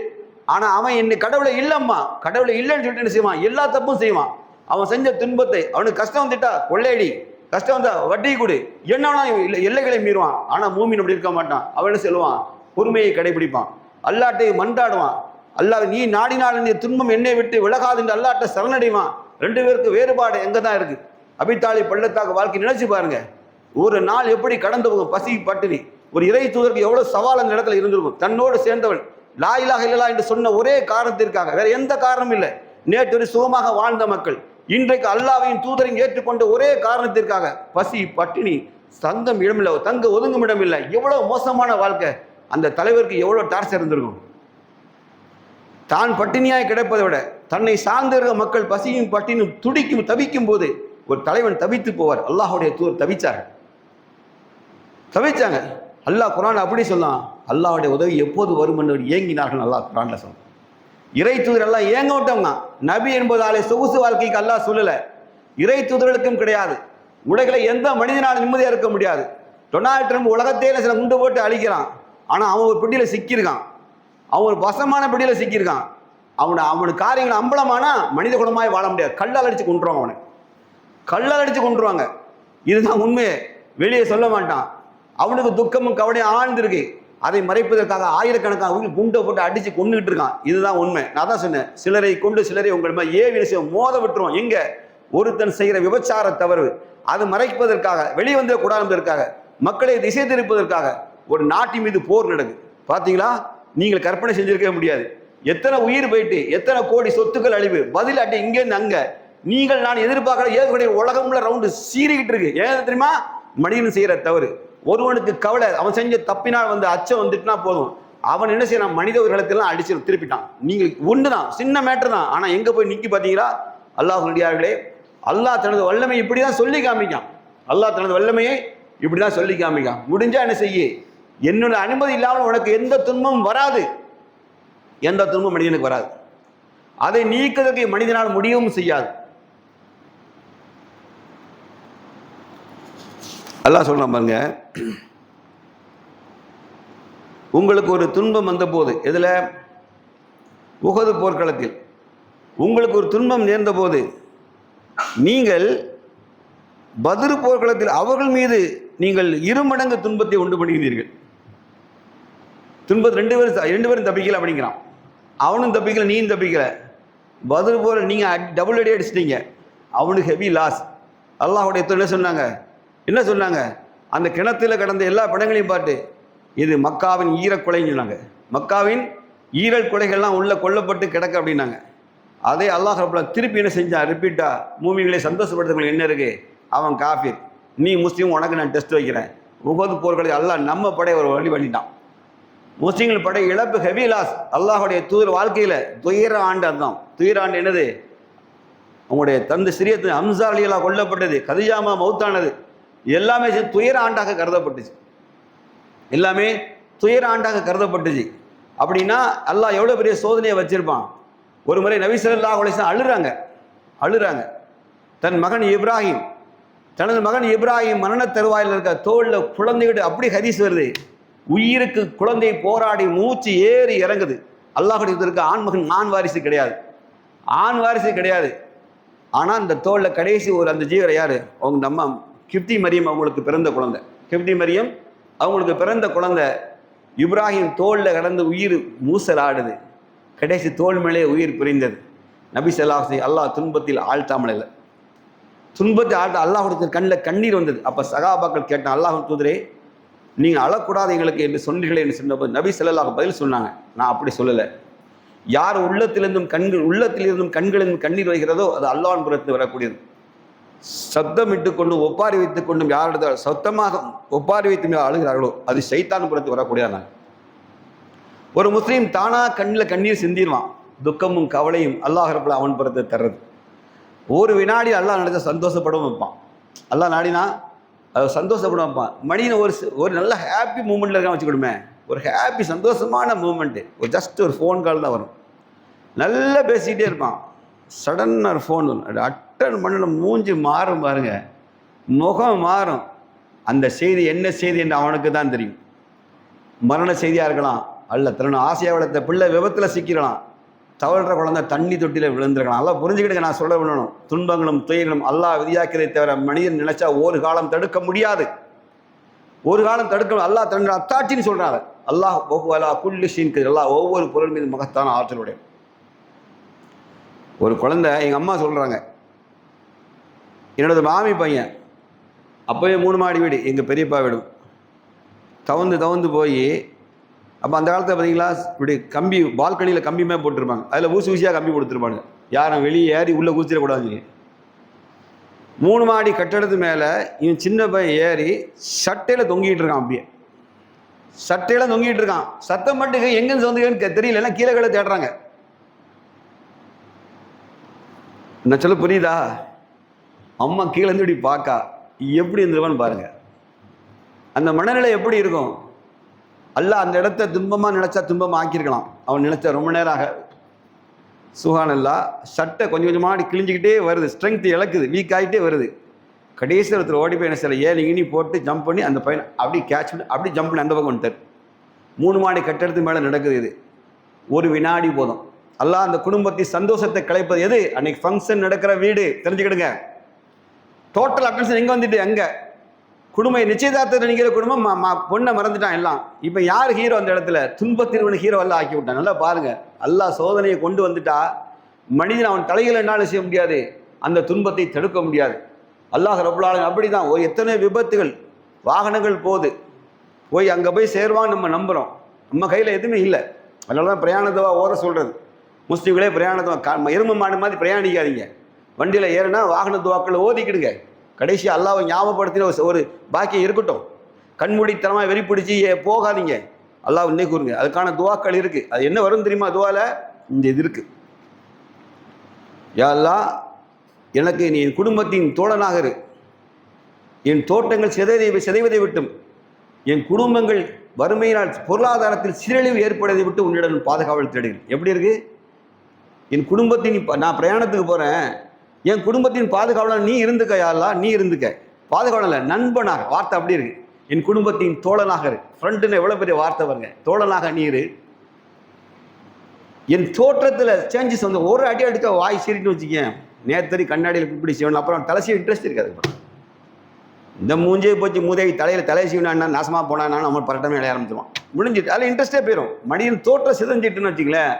ஆனா அவன் என்னை கடவுளை இல்லம்மா, கடவுளை இல்லைன்னு சொல்லிட்டு என்ன செய்வான்? எல்லா தப்பும் செய்வான். அவன் செஞ்ச துன்பத்தை, அவனுக்கு கஷ்டம் வந்துட்டா கொள்ளையடி, கஷ்டம் வந்தா வட்டி கொடு, என்னன்னா எல்லைகளை மீறுவான். ஆனா மூமின் அப்படி இருக்க மாட்டான். அவன் என்ன சொல்லுவான்? பொறுமையை கடைபிடிப்பான், அல்லாட்டை மன்றாடுவான். அல்லாஹ் நீ நாடினால் இந்த துன்பம் என்னை விட்டு விலகாது என்று அல்லாட்ட சரணடைவான். 2 பேருக்கு வேறுபாடு எங்க தான் இருக்கு? அபித்தாலி பள்ளத்தாக வாழ்க்கை நினைச்சு பாருங்க. ஒரு நாள் எப்படி கடந்து போகும்? பசி பட்டினி. ஒரு இறை தூதருக்கு எவ்வளவு சவால் அந்த இடத்துல இருந்திருக்கும். தன்னோடு சேர்ந்தவள் லா இலாஹ இல்லல்லாஹ் என்று சொன்ன ஒரே காரணத்திற்காக, வேற எந்த காரணமும் இல்லை. நேற்று ஒரு சுகமாக வாழ்ந்த மக்கள் இன்றைக்கு அல்லாஹ்வின் தூதரை ஏற்றுக்கொண்ட ஒரே காரணத்திற்காக பசி பட்டினி, தங்கம் இடமில்லை, தங்க ஒதுங்கும் இடம் இல்லை. எவ்வளவு மோசமான வாழ்க்கை! அந்த தலைவருக்கு எவ்வளவு டார்ச்சர் இருந்திருக்கும். தான் பட்டினியாய் கிடப்பதை விட தன்னை சார்ந்த இருக்க மக்கள் பசியும் பட்டினும் துடிக்கும் தவிக்கும் போது ஒரு தலைவன் தவித்து போவார். அல்லாஹுடைய தூதர் தவிச்சாங்க. அல்லாஹ் குர்ஆன் அப்படி சொல்லலாம், அல்லாஹுடைய உதவி எப்போது வரும் என்று ஏங்கினார்கள். அல்லாஹ் குர்ஆன்ல சொல்ல இறை தூதர் எல்லாம் ஏங்க விட்டவங்க. நபி என்பதாலே சொகுசு வாழ்க்கைக்கு அல்லாஹ் சொல்லல. இறை தூதர்களுக்கும் கிடையாது. உலகில எந்த மனிதனாலும் நிம்மதியா இருக்க முடியாது. டொனால்ட் ட்ரம்ப் உலகத்தையே சில குண்டு போட்டு அழிக்கிறான். ஆனா அவன் ஒரு பிடியில சிக்கியிருக்கான். அவன் ஒரு வசமான பிடியில சிக்கியிருக்கான். அவனுக்கு காரியங்கள் அம்பலமானா மனித குணமாய் வாழ முடியாது. கல்லால் அடிச்சு கொண்டுருவாங்க, அவனை கல்லால் அடிச்சு கொண்டுருவாங்க. இதுதான் உண்மையை வெளியே சொல்ல மாட்டான். அவனுக்கு துக்கமும் கவலையும் ஆழ்ந்திருக்கு. அதை மறைப்பதற்காக ஆயிரக்கணக்கான குண்டை போட்டு அடிச்சு கொண்டுகிட்டு இருக்கான். இதுதான் உண்மை. நான் தான் சொன்னேன், சிலரை கொண்டு சிலரை உங்கள் ஏவி மோத விட்டுருவோம். எங்க ஒருத்தன் செய்கிற விபச்சார தவறு அது மறைப்பதற்காக, வெளியே வந்த கூடாதற்காக, மக்களை திசை திருப்பதற்காக ஒரு நாட்டின் மீது போர் நடக்குது. பாத்தீங்களா? நீங்கள் கற்பனை செஞ்சிருக்கவே முடியாது. எத்தனை உயிர் போயிட்டு, எத்தனை கோடி சொத்துக்கள் அழிவு, பதில் அட்டை இங்கேருந்து அங்க. நீங்கள் நான் எதிர்பார்க்கிற ஏற்கனவே உலகம்ல ரவுண்டு சீறிக்கிட்டு இருக்கு. ஏன் தெரியுமா? மனிதன் செய்யற தவறு. ஒருவனுக்கு கவலை, அவன் செஞ்ச தப்பினால் வந்து அச்சம் வந்துட்டுனா போதும், அவன் என்ன செய்யறான்? மனித உயிரிழத்தெல்லாம் அடிச்சு திருப்பிட்டான். நீங்கள் ஒண்ணுதான், சின்ன மேட்டர் தான். ஆனா எங்க போய் நிக்கி பாத்தீங்களா? அல்லாஹ் நடிகார்களே, அல்லாஹ் தனது வல்லமை இப்படிதான் சொல்லி காமிக்கான். அல்லாஹ் தனது வல்லமையை இப்படிதான் சொல்லி காமிக்கான். முடிஞ்சா என்ன செய்ய, என்னோட அனுமதி இல்லாமல் உனக்கு எந்த துன்பமும் வராது. எந்த துன்பம் மனிதனுக்கு வராது. அதை நீக்குவதற்கு மனிதனால் முடியவும் செய்யாது. அல்லாஹ் சொல்றான் பாருங்க, உங்களுக்கு ஒரு துன்பம் வந்த போது, எதுல? உஹது போர்க்களத்தில் உங்களுக்கு ஒரு துன்பம் நேர்ந்த போது நீங்கள் பத்ர் போர்க்களத்தில் அவர்கள் மீது நீங்கள் 2 மடங்கு துன்பத்தை உண்டு பண்ணுகிறீர்கள். துன்பத்தை 2 பேரும் தப்பிக்கல அப்படிங்கிறான். அவனும் தப்பிக்கல, நீயும் தப்பிக்கல. பத்ர் போர் நீங்க டபுள் அடி அடிச்சிட்டீங்க, அவனுக்கு ஹெவி லாஸ். அல்லாஹ்வுடைய என்ன சொன்னாங்க? அந்த கிணத்துல கடந்த எல்லா படங்களையும் பார்த்து, இது மக்காவின் ஈரக்கொலைன்னு சொன்னாங்க. மக்காவின் ஈரல் கொலைகள்லாம் உள்ள கொல்லப்பட்டு கிடக்க அப்படின்னாங்க. அதே அல்லாஹ் ரப்பல் திருப்பி என்ன செஞ்சான்? ரிப்பீட்டா மூமின்களை சந்தோஷப்படுத்துறவங்களுக்கு என்ன இருக்கு? அவன் காஃபிர், நீ முஸ்லீம், உனக்கு நான் டெஸ்ட் வைக்கிறேன். உஹது போர்களை அல்லாஹ் நம்ம படைய ஒரு வழி பண்ணிட்டான். முஸ்லீம்கள் படை இழப்பு ஹெவி லாஸ். அல்லாஹுடைய தூதர் வாழ்க்கையில் துயர ஆண்டு. அதுதான் துயர ஆண்டு. என்னது? அவங்களுடைய தந்தை சிறியத்து ஹம்சா அலியெல்லாம் கொல்லப்பட்டது, கதிஜாமா மௌத்தானது, எல்லாமே துயர ஆண்டாக கருதப்பட்டுச்சு. எல்லாமே துயர ஆண்டாக கருதப்பட்டுச்சு. அப்படின்னா அல்லாஹ் எவ்வளோ பெரிய சோதனையை வச்சிருப்பான். ஒரு முறை நபி ஸல்லல்லாஹு அலைஹி வஸல்லம் அழுறாங்க. தன் மகன் இப்ராஹிம், தனது மகன் இப்ராஹிம் மரண தருவாயில் இருக்க தோளில் குழந்தைகிட்டு அப்படி ஹதீஸ் வருது, உயிருக்கு குழந்தை போராடி மூச்சு ஏறி இறங்குது. அல்லாஹுடைய இருக்க ஆண் மகன் ஆண் வாரிசு கிடையாது, ஆண் வாரிசு கிடையாது. ஆனால் அந்த தோளில் கடைசி ஒரு அந்த ஜீவரை யார்? அவங்க அம்மா கிப்தி மரியம், அவங்களுக்கு பிறந்த குழந்தை. கிப்தி மரியம் அவங்களுக்கு பிறந்த குழந்தை. இப்ராஹிம் தோளில் கடந்து உயிர் மூசல் ஆடுது. கடைசி தோல் மேலே உயிர் பிரிந்தது. நபி ஸல்லல்லாஹு அலைஹி வஸல்லம் அல்லாஹ் துன்பத்தில் ஆழ்த்தாமல் இல்லை, துன்பத்தை ஆழ்த்த அல்லாஹுடைய கண்ணில் கண்ணீர் வந்தது. அப்போ சகாபாக்கள் கேட்டான், அல்லாஹ் தூதரே நீங்கள் அழக்கூடாது எங்களுக்கு என்று சொன்னீர்களே என்று சொன்னபோது நபி ஸல்லல்லாஹு பதில் சொன்னாங்க, நான் அப்படி சொல்லலை. யார் உள்ளத்திலிருந்தும் கண்களிலிருந்தும் கண்ணீர் வருகிறதோ அது அல்லாஹ்வின் புறத்து வரக்கூடியது. சப்தமிட்டு கொண்டும் ஒப்பாரி வைத்துக் கொண்டும் யாரிடத்தில் சத்தமாக ஒப்பாரி வைத்து அழுகிறார்களோ அது ஷைத்தான் புறத்து வரக்கூடியதான். ஒரு முஸ்லீம் தானா கண்ணில் கண்ணீர் சிந்திடுவான். துக்கமும் கவலையும் அல்லாஹ் ரப்பல் அவன் புறத்தை தர்றது. ஒரு வினாடி அல்லாஹ் நடத்த சந்தோஷப்படவும் வைப்பான். அல்லாஹ் நாடினா அதை சந்தோஷப்பட வைப்பான். மனிதன் ஒரு நல்ல ஹாப்பி மூமெண்ட்டில் இருக்கான் வச்சுக்கிடுமே, ஒரு ஹாப்பி சந்தோஷமான மூமெண்ட்டு, ஒரு ஜஸ்ட் ஒரு ஃபோன் கால் தான் வரும். நல்லா பேசிக்கிட்டே இருப்பான். சடனாக ஒரு ஃபோன் வரும், அட்டன் பண்ண மூஞ்சி மாறும் பாருங்க, முகம் மாறும். அந்த செய்தி என்ன செய்தி என்று அவனுக்கு தான் தெரியும். மரண செய்தியாக இருக்கலாம், அல்ல தன்னோட ஆசையாக வளர்த்த பிள்ளை விபத்தில் சிக்கிடலாம், தவழ்கிற குழந்தை தண்ணி தொட்டியில் விழுந்திருக்கலாம். நல்லா புரிஞ்சுக்கிட்டு நான் சொல்ல வேணும், துன்பங்களும் துயர்களும் அல்லாஹ் விதியாக்கிறதை தவிர மனிதன் நினைச்சா ஒரு காலம் தடுக்க முடியாது. ஒரு காலம் தடுக்க அல்லாஹ் தன்னுடைய அத்தாட்சின்னு சொல்கிறாங்க. அல்லாஹ் குல்லி ஷீன், அல்லாஹ் ஒவ்வொரு பொருள் மீது மகத்தான ஆற்றலுடைய. ஒரு குழந்தை, எங்கள் அம்மா சொல்கிறாங்க, என்னோட மாமி பையன் அப்போவே 3 மாடி வீடு, எங்கள் பெரியப்பா வீடும் தவந்து போய், அப்போ அந்த காலத்தில் பார்த்தீங்களா இப்படி கம்பி பால்கனியில் கம்பியுமே போட்டிருப்பாங்க, அதில் ஊசியாக கம்பி கொடுத்துருப்பாங்க, யாரும் வெளியே ஏறி உள்ளே ஊசிடக்கூடாதுங்க. 3 மாடி கட்டடத்து மேலே இவன் சின்ன பையன் ஏறி சட்டையில் தொங்கிட்டு இருக்கான். அப்படியே சட்டையில் தொங்கிட்டு இருக்கான். சத்தம் மட்டும் எங்கேருந்து சொந்தன்னு தெரியல, எல்லாம் கீழே கீழே தேடுறாங்க. நான் சொல்ல புரியுதா? அம்மா கீழேருந்து இப்படி பார்க்கா எப்படி இருந்துருவான்னு பாருங்க. அந்த மனநிலை எப்படி இருக்கும்? அல்லாஹ் அந்த இடத்த துன்பமாக நினச்சா துன்பமாக ஆக்கியிருக்கலாம். அவன் நினச்சா ரொம்ப நேரம் ஆக சுகானல்லா சட்டை கொஞ்சம் கொஞ்சமாக கிழிஞ்சிக்கிட்டே வருது, ஸ்ட்ரென்த் இழக்குது, வீக் ஆகிட்டே வருது. கடைசி ஒருத்தர் ஓடி போய் என்ன சில ஏழு போட்டு ஜம்ப் பண்ணி அந்த பையனை அப்படி கேட்ச் பண்ணி அப்படி ஜம்ப் பண்ணி அந்த பக்கம் வந்துட்டார். 3 மாடி கட்டடத்து மேலே நடக்குது. இது ஒரு வினாடி போதும். அல்லாஹ் அந்த குடும்பத்தை சந்தோஷத்தை கலைப்பது எது? அன்னைக்கு ஃபங்க்ஷன் நடக்கிற வீடு, தெரிஞ்சுக்கிடுங்க. டோட்டல் அட்டென்ஷன் எங்கே வந்துட்டு அங்கே குடும்பம் நிச்சயதார்த்தத்தில் நினைக்கிற குடும்பம் பொண்ணை மறந்துட்டான் எல்லாம். இப்போ யார் ஹீரோ அந்த இடத்துல? துன்பத்திற்கு ஹீரோ எல்லாம் ஆக்கி விட்டான். நல்லா பாருங்க, அல்லாஹ் சோதனையை கொண்டு வந்துட்டா மனிதன் அவன் தலையில் என்னாலும் செய்ய முடியாது, அந்த துன்பத்தை தடுக்க முடியாது. அல்லாஹ் ரப்பல் ஆலமீன் அப்படிதான். ஒரு எத்தனை விபத்துகள், வாகனங்கள் போய் அங்கே போய் சேர்வான்னு நம்ம நம்புகிறோம். நம்ம கையில் எதுவுமே இல்லை. அதனால தான் பிரயாணத்தவா ஓர சொல்கிறது. முஸ்லீம்களே பிரயாணத்தவா எருமை மாடு மாதிரி பிரயாணிக்காதீங்க. வண்டியில் ஏறுனா வாகன துவாக்கள் ஓதிக்கிடுங்க. கடைசி அல்லாஹ்வை ஞாபகப்படுத்தின ஒரு பாக்கியம் இருக்கட்டும். கண்மூடித்தனமாக வெறிப்பிடிச்சி போகாதீங்க. அல்லாஹ் இன்னே கூறுங்க. அதுக்கான துவாக்கள் இருக்குது. அது என்ன வரும் தெரியுமா? துவாவில் இந்த இது இருக்குது. யா அல்லாஹ், எனக்கு நீ என் குடும்பத்தின் தோழனாக இரு, என் தோட்டங்கள் சிதைவதை விட்டும், என் குடும்பங்கள் வறுமையினால் பொருளாதாரத்தில் சீரழிவு ஏற்படுவதை விட்டு உன்னிடம் பாதுகாவல் தேடுகிறேன். எப்படி இருக்கு? என் குடும்பத்தின் நான் பிரயாணத்துக்கு போகிறேன், என் குடும்பத்தின் பாதுகாவலன் நீ இருந்துக்க. யா அல்லாஹ், நீ இருந்துக்க. பாதுகாவலன் நண்பனாக, வார்த்தை அப்படி இருக்கு. என் குடும்பத்தின் தோழனாக இரு. ஃப்ரெண்டுன்னு எவ்வளோ பெரிய வார்த்தை வருங்க. தோழனாக நீ இரு. என் தோற்றத்தில் சேஞ்சஸ் வந்து ஒரு அடி அடித்தா வாய் சீரிட்டு வச்சுக்கேன், நேத்தடி கண்ணாடியில் இப்படி செய்யணும். அப்புறம் தலைசி இன்ட்ரெஸ்ட் இருக்காது. இந்த மூஞ்சே போச்சு, மூதேவி தலையை சீவனா நாசமாக போனான்னா நம்ம பரட்டமே விளைய ஆரம்பிச்சிடுவான். முடிஞ்சிட்டு அதில் இன்ட்ரெஸ்டே போயிடும். மனிதன் தோற்றம் சிதஞ்சிட்டுன்னு வச்சுங்களேன்,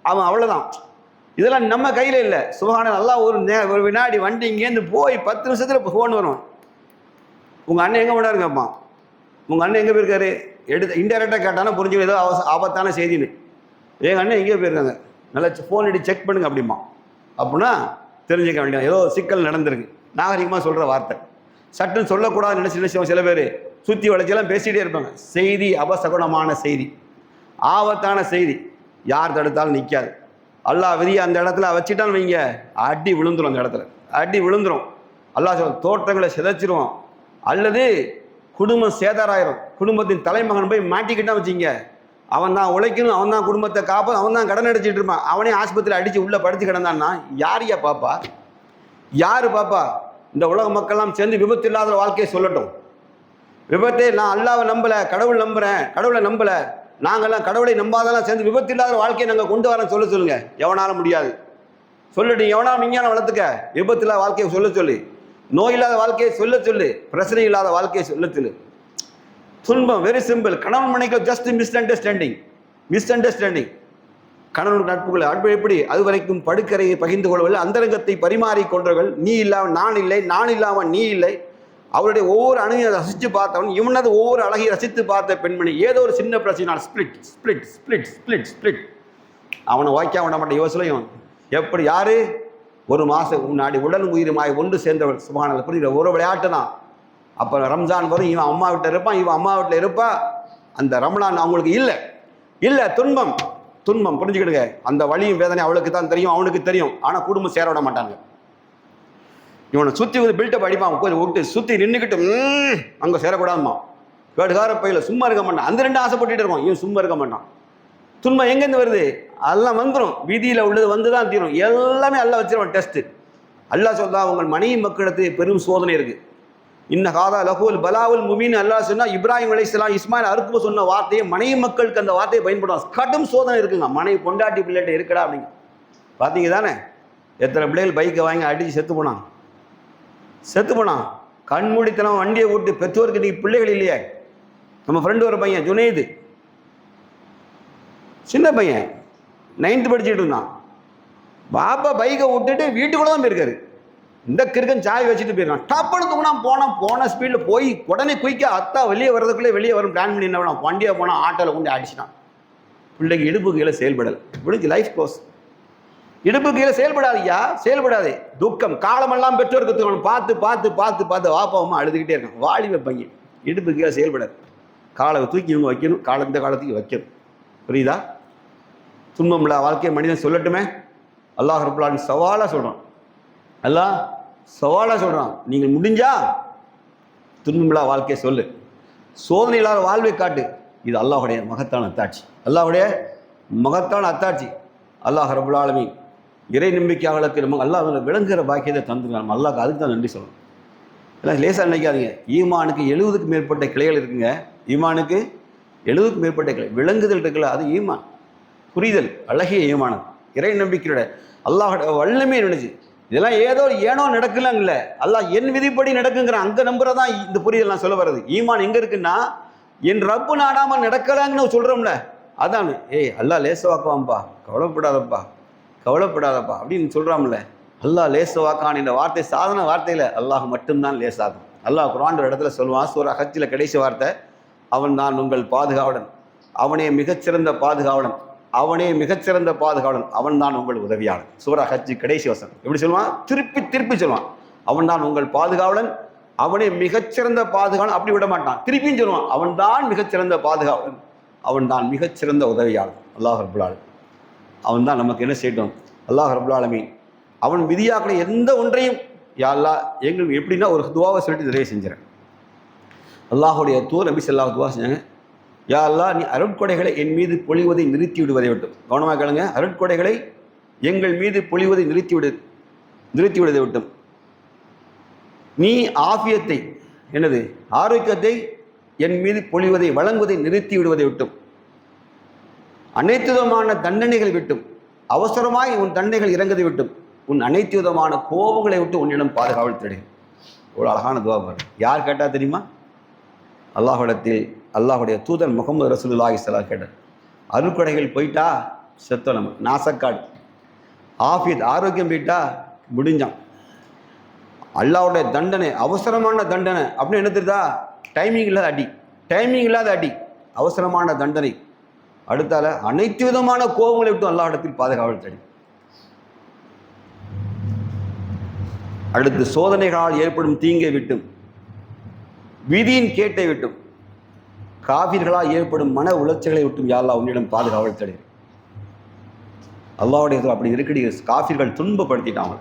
அவன் அவ்வளோதான். இதெல்லாம் நம்ம கையில் இல்லை. சுபஹான அல்லாஹ். ஒரு வினாடி வண்டி இங்கேருந்து போய் 10 நிமிஷத்தில் ஃபோன் வரும். உங்கள் அண்ணன் எங்கே போனாருங்க? அப்பா உங்கள் அண்ணன் எங்கே போயிருக்காரு? இன்டெரக்டாக கேட்டானா புரிஞ்சுக்க, ஏதோ ஆபத்தான செய்தின்னு. எங்கள் அண்ணன் எங்கேயோ போயிருக்காங்க, நல்லா ஃபோன் அடி செக் பண்ணுங்க அப்படிமா. அப்படின்னா தெரிஞ்சுக்க வேண்டிய ஏதோ சிக்கல் நடந்திருக்கு. நாகரிகமாக சொல்கிற வார்த்தை. சட்டுன்னு சொல்லக்கூடாதுன்னு நினச்சி சில பேர் சுற்றி வளைச்செல்லாம் பேசிகிட்டே இருப்பாங்க. செய்தி அபசகுணமான செய்தி. ஆபத்தான செய்தி. யார் தடுத்தாலும் நிற்காது. அல்லாஹ் விதியை அந்த இடத்துல வச்சுட்டான்னு வைங்க, அடி விழுந்துடும். அந்த இடத்துல அடி விழுந்துடும். அல்லாஹ் சொல்ல தோட்டங்களை சிதைச்சிருவோம், அல்லது குடும்பம் சேதாராயிரும். குடும்பத்தின் தலைமகன் போய் மாட்டிக்கிட்டான் வச்சுங்க, அவன் தான் உழைக்கணும், அவன் தான் குடும்பத்தை காப்பான், அவன் தான் கடன் அடிச்சுட்டு இருப்பான். அவனே ஆஸ்பத்திரியில் அடித்து உள்ளே படுத்து கிடந்தான்னா யாரையா பாப்பா? யார் பாப்பா? இந்த உலக மக்கள்லாம் சேர்ந்து விபத்து இல்லாத வாழ்க்கையை சொல்லட்டும். விபத்தே நான் அல்லாவை நம்பலை, கடவுள் நம்புகிறேன், கடவுளை நம்பலை, நாங்கள்லாம் கடவுளை நம்பாதெல்லாம் சேர்ந்து விபத்து இல்லாத வாழ்க்கையை நாங்கள் கொண்டு வரேன் சொல்லுங்க. எவனாலும் முடியாது. சொல்லட்டு எவனாலும் விஞ்ஞானம் வளர்த்துக்க. விபத்து இல்லாத வாழ்க்கையை சொல்ல சொல்லு, நோய் இல்லாத வாழ்க்கையை சொல்ல சொல்லு, பிரச்சனை இல்லாத வாழ்க்கையை சொல்ல சொல்லு. துன்பம் வெரி சிம்பிள். கணவன் மனைவிக்கு ஜஸ்ட் மிஸ் அண்டர்ஸ்டாண்டிங். கணவன் நட்புகள் அன்பு எப்படி? அது வரைக்கும் படுக்கரையை பகிர்ந்து கொள்வர்கள், அந்தரங்கத்தை பரிமாறி கொண்டவர்கள். நீ இல்லாமல் நான் இல்லை, நான் இல்லாமல் நீ இல்லை. அவருடைய ஒவ்வொரு அணுகையை ரசித்து பார்த்தவன், இவனது ஒவ்வொரு அழகையை ரசித்து பார்த்த பெண்மணி. ஏதோ ஒரு சின்ன பிரச்சனை ஸ்பிளிட் அவனை வாய்க்கா விட மாட்டேன். யோசனையும் எப்படி? யாரு? ஒரு மாதம் முன்னாடி உடல் உயிருமாய் ஒன்று சேர்ந்தவள். சுப்ஹானல்லாஹ். புரியுற ஒரு விளையாட்டு தான். அப்போ ரம்ஜான் வரும், இவன் அம்மா வீட்டில் இருப்பான், இவன் அம்மா வீட்டில் இருப்பா. அந்த ரமலான் அவங்களுக்கு இல்லை துன்பம். புரிஞ்சுக்கிடுங்க. அந்த வலியும் வேதனை அவளுக்கு தான் தெரியும், அவனுக்கு தெரியும். ஆனால் குடும்பம் சேர விட மாட்டாங்க. இவனை சுற்றி வந்து பில்டப் அடிப்பான், கொஞ்சம் விட்டு சுற்றி நின்றுக்கிட்டு அங்கே சேரக்கூடாதுமா. கேடுகார பையில சும்மா இருக்க மாட்டான். அந்த ரெண்டு ஆசைப்பட்டுட்டு இருப்பான், இவன் சும்மா இருக்க மாட்டான். துன்பம் எங்கேருந்து வருது? எல்லாம் வந்துடும். வீதியில் உள்ளது வந்து தான் தீரும். எல்லாமே அல்லாஹ் வச்சிருவான் டெஸ்ட்டு. அல்லாஹ் சொல்றா, உங்கள் மனைவி மக்களிடத்து பெரும் சோதனை இருக்குது. இன்ன காதா லஹுல் பலாவுல் முமீன் அல்லாஹ் சொன்னா. இப்ராஹிம் அலைஹிஸ்ஸலாம் இஸ்மாயில் அறுப்பு சொன்ன வார்த்தையை மனைவி மக்களுக்கு அந்த வார்த்தையை பயன்படுவாங்க. கடும் சோதனை இருக்குங்க. மனைவி பொண்டாட்டி பிள்ளைகிட்ட இருக்கடா அப்படிங்க. பார்த்தீங்க தானே எத்தனை பிள்ளைகள் பைக்கை வாங்கி அடித்து செத்து போனான். கண்மூடித்தனம் வண்டியை விட்டு. பெற்றோருக்கு இன்னைக்கு பிள்ளைகள் இல்லையே. நம்ம ஃப்ரெண்டு ஒரு பையன் ஜுனைது, சின்ன பையன், 9th படிச்சுட்டு இருந்தான். பாப்பா பைக்கை விட்டுட்டு வீட்டுக்குள்ள தான் போயிருக்காரு. இந்த கிறுக்கன் சாய் வச்சுட்டு போயிருக்கான். டப்புன்னு தூங்கினா போன ஸ்பீடில் போய் உடனே குயிக்க அத்தா வெளியே வர்றதுக்குள்ளே வெளியே வரும் பிளான் பண்ணி என்ன பண்ணான், வண்டியை போனால் ஆட்டோவில் கொண்டு அடிச்சிட்டான். பிள்ளைக்கு இடுப்பு கீழே செயல்படலை. இப்படிக்கு லைஃப் க்ளோஸ். இடுப்பு கீழே செயல்படாது. துக்கம் காலமெல்லாம் பெற்றோருக்கு பார்த்து பார்த்து பார்த்து பார்த்து வாப்பாவும் அழுதுகிட்டே இருக்கான். வாலிப பையன் இடுப்பு கீழே செயல்படாது. காலை தூக்கி இவங்க வைக்கணும், இந்த காலத்துக்கு வைக்கணும். புரியுதா? துன்பமில்லா வாழ்க்கையை மனிதன் சொல்லட்டுமே. அல்லாஹ் ரப்பல் ஆலமீன் சவாலாக சொல்கிறான். நீங்கள் முடிஞ்சா துன்பமில்லா வாழ்க்கையை சொல்லு, சோதனை இல்லாத வாழ்வை காட்டு. இது அல்லாஹுடைய மகத்தான அத்தாட்சி. அல்லாஹ் ரப்பல் ஆலமீன் இறை நம்பிக்கையாளர்களுக்கு நம்ம அல்லாஹ் விளங்குகிற பாக்கியத்தை தந்துருக்காங்க. நம்ம அல்லாஹ்க்கு அதுக்கு தான் நன்றி சொல்லணும். எல்லாம் லேசாக நினைக்காதீங்க. ஈமானுக்கு 70க்கும் மேற்பட்ட கிளைகள் இருக்குங்க. ஈமானுக்கு 70க்கும் மேற்பட்ட கிளை. விளங்குதல் இருக்குல்ல, அது ஈமான். புரிதல் அழகிய ஈமானம். இறை நம்பிக்கையோட அல்லாஹோட வல்லமே நினைச்சு. இதெல்லாம் ஏனோ நடக்கலாங்க இல்லை, அல்லாஹ் என் விதிப்படி நடக்குங்கிறான். அங்கே நம்புறதான் இந்த புரிதல் நான் சொல்ல வர்றது. ஈமான் எங்கே இருக்குன்னா, என் ரப்பு நாடாமல் நடக்கலாங்கன்னு சொல்கிறோம்ல, அதான் அல்லாஹ் லேசவாக்குவான்ப்பா, கவலைப்படாதப்பா அப்படின்னு சொல்கிறாம்ல. அல்லாஹ் லேசவாக்கான் என்ற வார்த்தை சாதன வார்த்தையில் அல்லாஹ் மட்டும்தான் லேசாகும். அல்லாஹ் குர்ஆன் ஒரு இடத்துல சொல்லுவான், சூரா ஹஜ்ஜில் கடைசி வார்த்தை, அவன் தான் உங்கள் பாதுகாவலன், அவனே மிகச்சிறந்த பாதுகாவலன், அவன் தான் உங்கள் உதவியாளன். சூரா ஹஜ் கடைசி வசனம் எப்படி சொல்லுவான்? திருப்பி சொல்லுவான், அவன் தான் உங்கள் பாதுகாவலன், அவனே மிகச்சிறந்த பாதுகாவலன். அப்படி விட மாட்டான், திருப்பியும் சொல்லுவான், அவன் தான் மிகச்சிறந்த பாதுகாவலன், அவன் தான் மிகச்சிறந்த உதவியாளன். அல்லாஹ் ரப்பல் ஆலமீன் அவன் தான் நமக்கு என்ன செய்யட்டும். அல்லாஹ் ரப்பல் ஆலமீன் அவன் விதியாக்கிற எந்த ஒன்றையும் யா அல்லாஹ் எங்களுக்கு எப்படின்னா ஒரு துவாவை சொல்லிட்டு நிறைய செஞ்சிடறேன். அல்லாஹுடைய நபி ஸல்லல்லாஹு துவா செஞ்சாங்க, யா அல்லாஹ் நீ அருட்கொடைகளை என் மீது பொழிவதை நிறுத்தி விடுவதை விட்டும். கவனமாக கேளுங்க. அருட்கொடைகளை எங்கள் மீது பொழிவதை நிறுத்தி விடுவதை விட்டும். நீ ஆஃபியத்தை ஆரோக்கியத்தை என் மீது பொழிவதை வழங்குவதை நிறுத்தி விடுவதை விட்டும். அனைத்து விதமான தண்டனைகளை விட்டும், அவசரமாய் உன் தண்டனைகள் இறங்குவதை விட்டும், உன் அனைத்து விதமான கோபங்களை விட்டு உன்னிடம் பாதுகாவல் தேடு. ஒரு அழகான துவா பாரு. யார் கேட்டா தெரியுமா? அல்லாஹ்விடத்தில் அல்லாஹுடைய தூதர் முகமது ரசூலுல்லாஹி ஸல்லல்லாஹு அலைஹி கேட்டார். அருட்கொடைகள் போயிட்டா செத்தோம், நம்ம நாசக்காடு. ஆஃபியத் ஆரோக்கியம் போயிட்டா முடிஞ்சான். அல்லாஹ்வுடைய தண்டனை அவசரமான தண்டனை அப்படின்னு என்ன தெரியுதா? டைமிங் இல்லாத அடி, அவசரமான தண்டனை. அடுத்தால அனைத்து விதமான கோபங்களை விட்டு அல்லாஹ்விடத்தில் பாதுகாவல் தேடி. அடுத்து சோதனைகளால் ஏற்படும் தீங்கை விட்டும், விதியின் கேட்டை விட்டும், காஃபிர்களால் ஏற்படும் மன உளைச்சல்களை விட்டும் யா அல்லாஹ் உன்னிடம் பாதுகாவல் தேடுகிறேன். அல்லாஹ்வுடைய அப்படி இருக்கடி காஃபிர்கள் துன்பப்படுத்திட்டாங்க.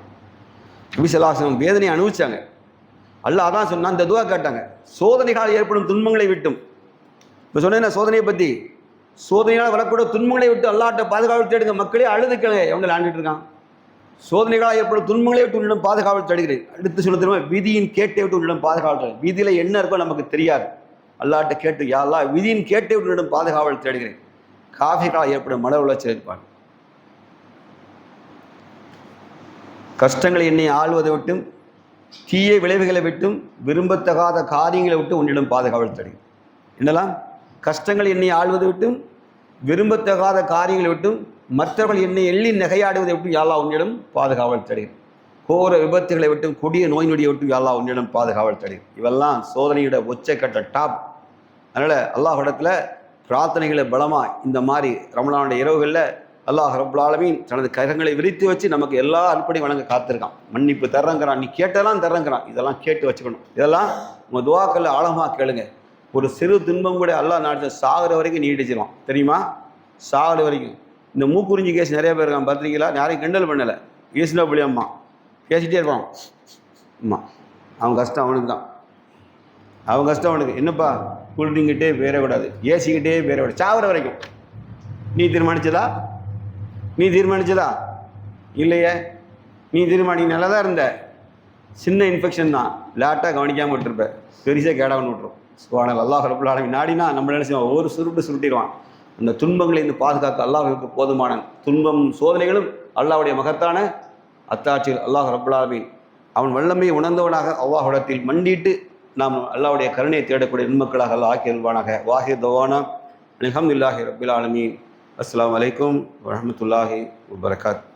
நபி ஸல்லல்லாஹு அலைஹி வஸல்லம் வேதனை அனுபவிச்சாங்க. அல்லாஹ் அதான் சொன்னா, இந்த துஆ கேட்டாங்க, சோதனைகளால் ஏற்படும் துன்பங்களை விட்டும். இப்போ சொன்னேன் சோதனையை பற்றி, சோதனையால் வரக்கூடிய துன்பங்களை விட்டு அல்லாஹ்ட்ட பாதுகாவல் தேடுங்க. மக்களே அழுதுக்கங்க, எவங்க விளையாண்டுட்டு இருக்கான். சோதனைகளால் ஏற்படும் துன்பங்களை விட்டு உன்னிடம் பாதுகாவல் தேடுகிறேன். அடுத்து சொல்ல தெரியுமா, விதியின் கேட்டை விட்டு உன்னிடம் பாதுகாவல் தேடுகிறேன். விதியில் என்ன இருக்கோ நமக்கு தெரியாது, அல்லாஹ்ட்ட கேட்டு யா அல்லாஹ் விதியின் கேட்டை விட்டு உன்னிடம் பாதுகாவல் தேடுகிறேன். காஃபிகளால் ஏற்படும் மன உளைச்சல் இருப்பான். கஷ்டங்களை என்னை ஆள்வதை விட்டும், தீய விளைவுகளை விட்டும், விரும்பத்தகாத காரியங்களை விட்டு உன்னிடம் பாதுகாவல் தேடுகிறேன். என்னெல்லாம்? கஷ்டங்கள் என்னை ஆள்வதை விட்டும், விரும்பத்தகாத காரியங்களை விட்டும், மற்றவர்கள் என்னை எள்ளி நகையாடுவதை விட்டும் யா அல்லாஹ் உன்னிடம் பாதுகாவல் தேடுகிறேன். கோர விபத்துகளை விட்டும், கொடிய நோய் நொடியை விட்டும் யா அல்லாஹ் உன்னிடம் பாதுகாவல் தேடுகிறேன். இவெல்லாம் சோதனையோட உச்சக்கட்ட டாப். அதனால் அல்லாஹ்விடத்தில் பிரார்த்தனைகளை பலமாக இந்த மாதிரி ரமலானுடைய இரவுகளில் அல்லாஹ் ரப்புல் ஆலமீன் தனது கரங்களை விரித்து வச்சு நமக்கு எல்லா அனுப்படியும் வழங்க காத்திருக்கான். மன்னிப்பு தர்றங்கிறான், நீ கேட்டெல்லாம் தர்றங்கிறான். இதெல்லாம் கேட்டு வச்சுக்கணும். இதெல்லாம் உங்கள் துஆக்களில் ஆழமாக கேளுங்க. ஒரு சிறு துன்பம் கூட அல்லாஹ் நாடு சாகிற வரைக்கும் நீடிச்சிருவான். தெரியுமா? சாகிற வரைக்கும். இந்த மூக்குறிஞ்சி கேஸ் நிறைய பேர் இருக்கான், பார்த்துருக்கீங்களா? யாரையும் கிண்டல் பண்ணலை. ஈஸ்னா புள்ளி அம்மா பேசிகிட்டே இருப்பான். அம்மா அவன் கஷ்டம் அவனுக்கு தான், அவன் கஷ்டம் அவனுக்கு. என்னப்பா கூல்ட்ரிங்கிட்டே பேரக்கூடாது, ஏசிக்கிட்டே பேரக்கூடாது, சாகிற வரைக்கும். நீ தீர்மானிச்சதா? நீ தீர்மானிச்சதா? இல்லையே. நீ நீ நல்லா தான் இருந்த. சின்ன இன்ஃபெக்ஷன் தான், லேட்டாக கவனிக்காமல் விட்டுருப்ப, பெருசாக கேடாகன்னு விட்டுரும். சுப்ஹானல்லாஹ். அல்லாஹ் ரப்புல் ஆலமீன் நாடினா நம்ம என்ன செய்வோம், ஒரு சுருட்டிடுவான். அந்த துன்பங்களை இருந்து பாதுகாக்க அல்லாஹ்வுக்கு போதுமான துன்பம் சோதனைகளும் அல்லாஹ்வுடைய மகத்தான அத்தாட்சிகள். அல்லாஹ் ரப்புல் ஆலமீன் அவன் வல்லமையை உணர்ந்தவனாக அல்லாஹ்விடத்தில் மண்டிட்டு நாம் அல்லாஹ்வுடைய கருணையை தேடக்கூடிய நன்மக்களாக அல்லாஹ் ஆக்கி அருள்வானாக. வாஹிர் தவானா அல்ஹம்துலில்லாஹி ரப்பில் ஆலமீன். அஸ்ஸலாமு அலைக்கும் வரஹ்மத்துல்லாஹி வபரகாத்துஹு.